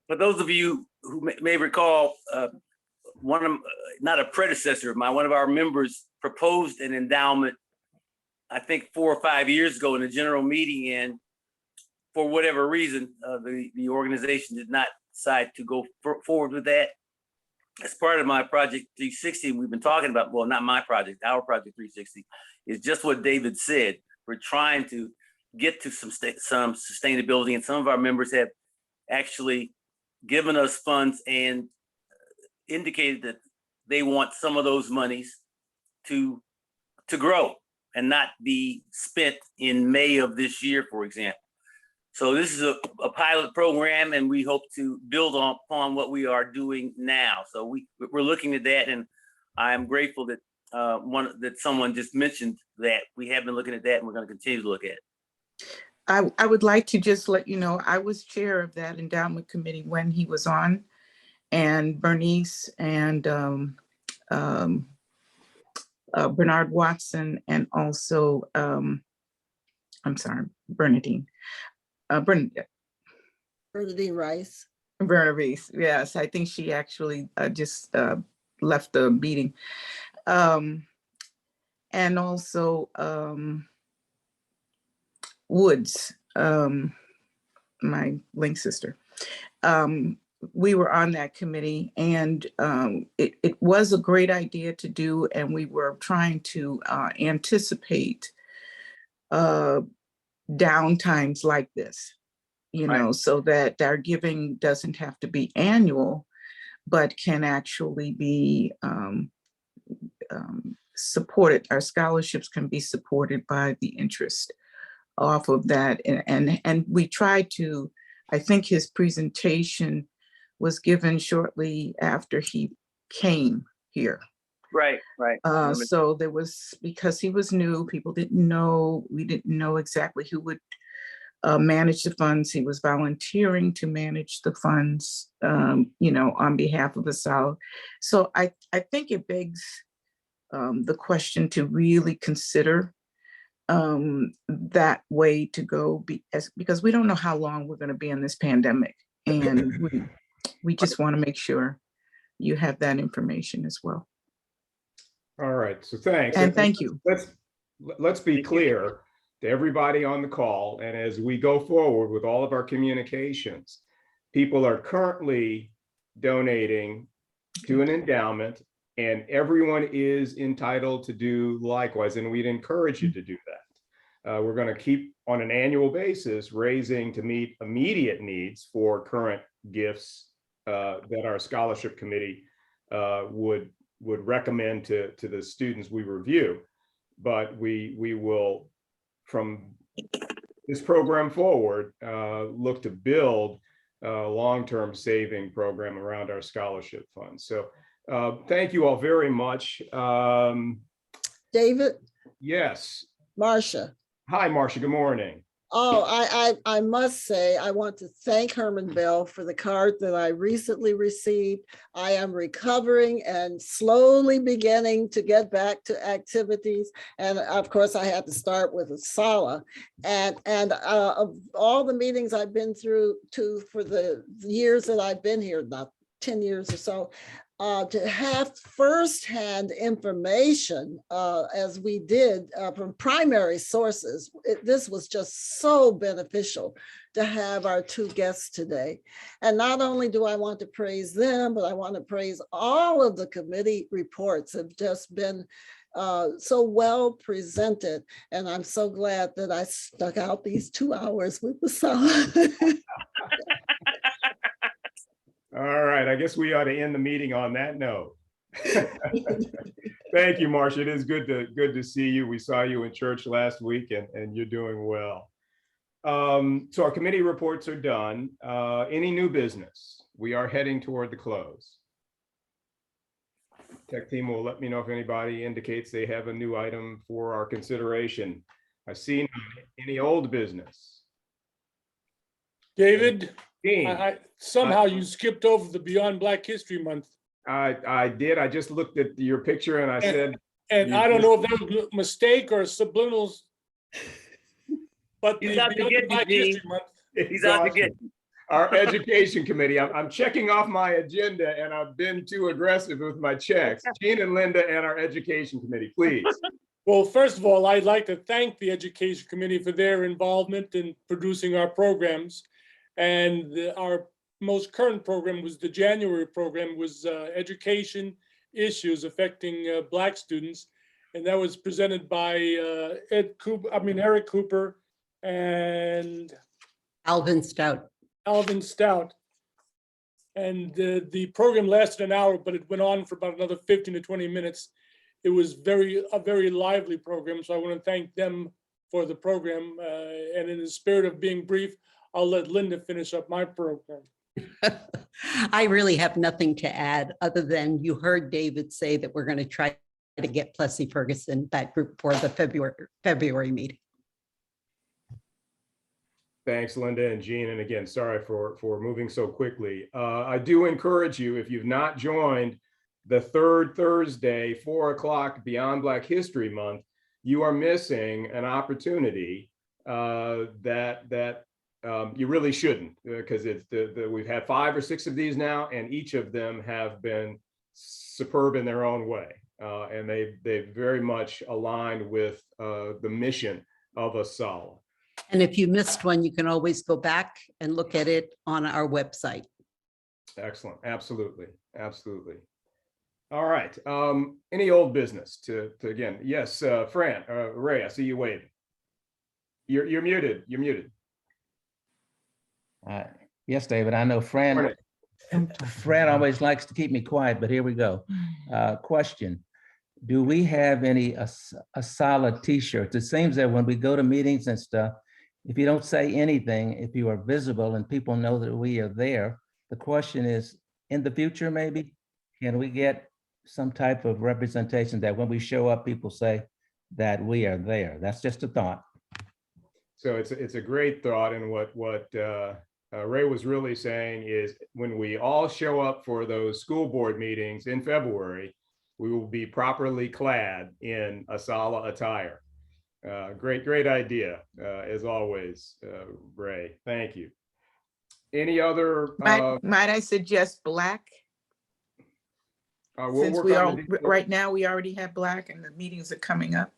for those of you who may recall, not a predecessor of mine, one of our members proposed an endowment, I think 4 or 5 years ago in a general meeting, and for whatever reason, the organization did not decide to go forward with that. As part of my Project 360, we've been talking about, well, not my project, our Project 360, is just what David said. We're trying to get to some sustainability, and some of our members have actually given us funds and indicated that they want some of those monies to grow and not be spent in May of this year, for example. So this is a pilot program, and we hope to build upon what we are doing now. So we're looking at that, and I'm grateful that that someone just mentioned that. We have been looking at that, and we're going to continue to look at it. I would like to just let you know, I was chair of that endowment committee when he was on, and Bernice and Bernard Watson, and also, I'm sorry, Bernadine Rice. Bernice, yes, I think she actually just left the meeting. And also Woods, my link sister. We were on that committee, and it was a great idea to do, and we were trying to anticipate downtimes like this, so that our giving doesn't have to be annual, but can actually be supported, our scholarships can be supported by the interest off of that. And we tried to, I think his presentation was given shortly after he came here. Right. So there was, because he was new, people didn't know, we didn't know exactly who would manage the funds. He was volunteering to manage the funds, on behalf of ASALH. So I think it begs the question to really consider that way to go, because we don't know how long we're going to be in this pandemic, and we just want to make sure you have that information as well. All right, so thanks. And thank you. Let's be clear to everybody on the call, and as we go forward with all of our communications, people are currently donating to an endowment, and everyone is entitled to do likewise, and we'd encourage you to do that. We're going to keep on an annual basis raising to meet immediate needs for current gifts that our scholarship committee would recommend to the students we review. But we will, from this program forward, look to build a long-term saving program around our scholarship fund. So thank you all very much. David? Yes. Marcia. Hi, Marcia. Good morning. Oh, I must say, I want to thank Herman Bell for the card that I recently received. I am recovering and slowly beginning to get back to activities. And of course, I had to start with ASALH. And of all the meetings I've been through for the years that I've been here, about 10 years or so, to have firsthand information as we did from primary sources. This was just so beneficial to have our two guests today. And not only do I want to praise them, but I want to praise all of the committee reports have just been so well presented. And I'm so glad that I stuck out these 2 hours with the song. All right, I guess we ought to end the meeting on that note. Thank you, Marcia. It is good to see you. We saw you in church last week, and you're doing well. So our committee reports are done. Any new business? We are heading toward the close. Tech team will let me know if anybody indicates they have a new item for our consideration. I see any old business. David, Dean. somehow you skipped over the Beyond Black History Month. I did. I just looked at your picture and I said. And I don't know if that was a mistake or subliminals. But He's out to get Black you, History Month. He's out to get you. Our education committee. I'm checking off my agenda and I've been too aggressive with my checks. Gene and Linda and our education committee, please. Well, first of all, I'd like to thank the Education Committee for their involvement in producing our programs. And our most current program was the January program, was education issues affecting Black students. And that was presented by Eric Cooper and Alvin Stout. And the program lasted an hour, but it went on for about another 15 to 20 minutes. It was a very lively program. So I want to thank them for the program. And in the spirit of being brief, I'll let Linda finish up my program. I really have nothing to add other than you heard David say that we're going to try to get Plessy Ferguson, that group, for the February meeting. Thanks, Linda and Gene. And again, sorry for moving so quickly. I do encourage you, if you've not joined the third Thursday, 4 o'clock Beyond Black History Month, you are missing an opportunity that you really shouldn't, because it's we've had 5 or 6 of these now, and each of them have been superb in their own way. And they very much aligned with the mission of ASALH. And if you missed one, you can always go back and look at it on our website. Excellent. Absolutely. Absolutely. All right. Any old business to again? Yes, Fran, Ray, I see you waving. You're muted. You're muted. Yes, David, I know Fran always likes to keep me quiet, but here we go. Question. do we have any Asala t-shirts? It seems that when we go to meetings and stuff, if you don't say anything, if you are visible and people know that we are there, the question is, in the future, maybe, can we get some type of representation that when we show up, people say that we are there? That's just a thought. So it's a great thought, and what Ray was really saying is when we all show up for those school board meetings in February, we will be properly clad in Asala attire. Great idea, as always, Ray. Thank you. Any other? Might I suggest black? We'll Since work we on are, the right now, we already have black and the meetings are coming up.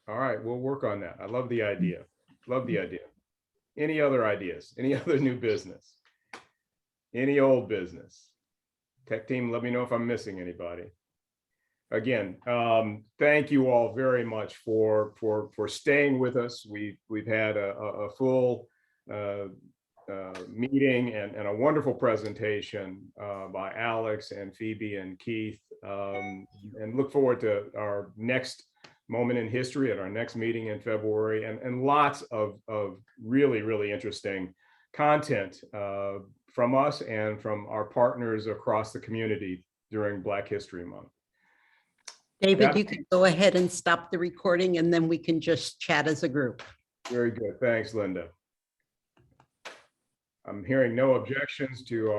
All right, we'll work on that. I love the idea. Love the idea. Any other ideas? Any other new business? Any old business? Tech team, let me know if I'm missing anybody. Again, thank you all very much for staying with us. We've had a full meeting and a wonderful presentation by Alex and Phoebe and Keith, and look forward to our next moment in history at our next meeting in February, and lots of really interesting content from us and from our partners across the community during Black History Month. David, you can go ahead and stop the recording and then we can just chat as a group. Very good. Thanks, Linda. I'm hearing no objections to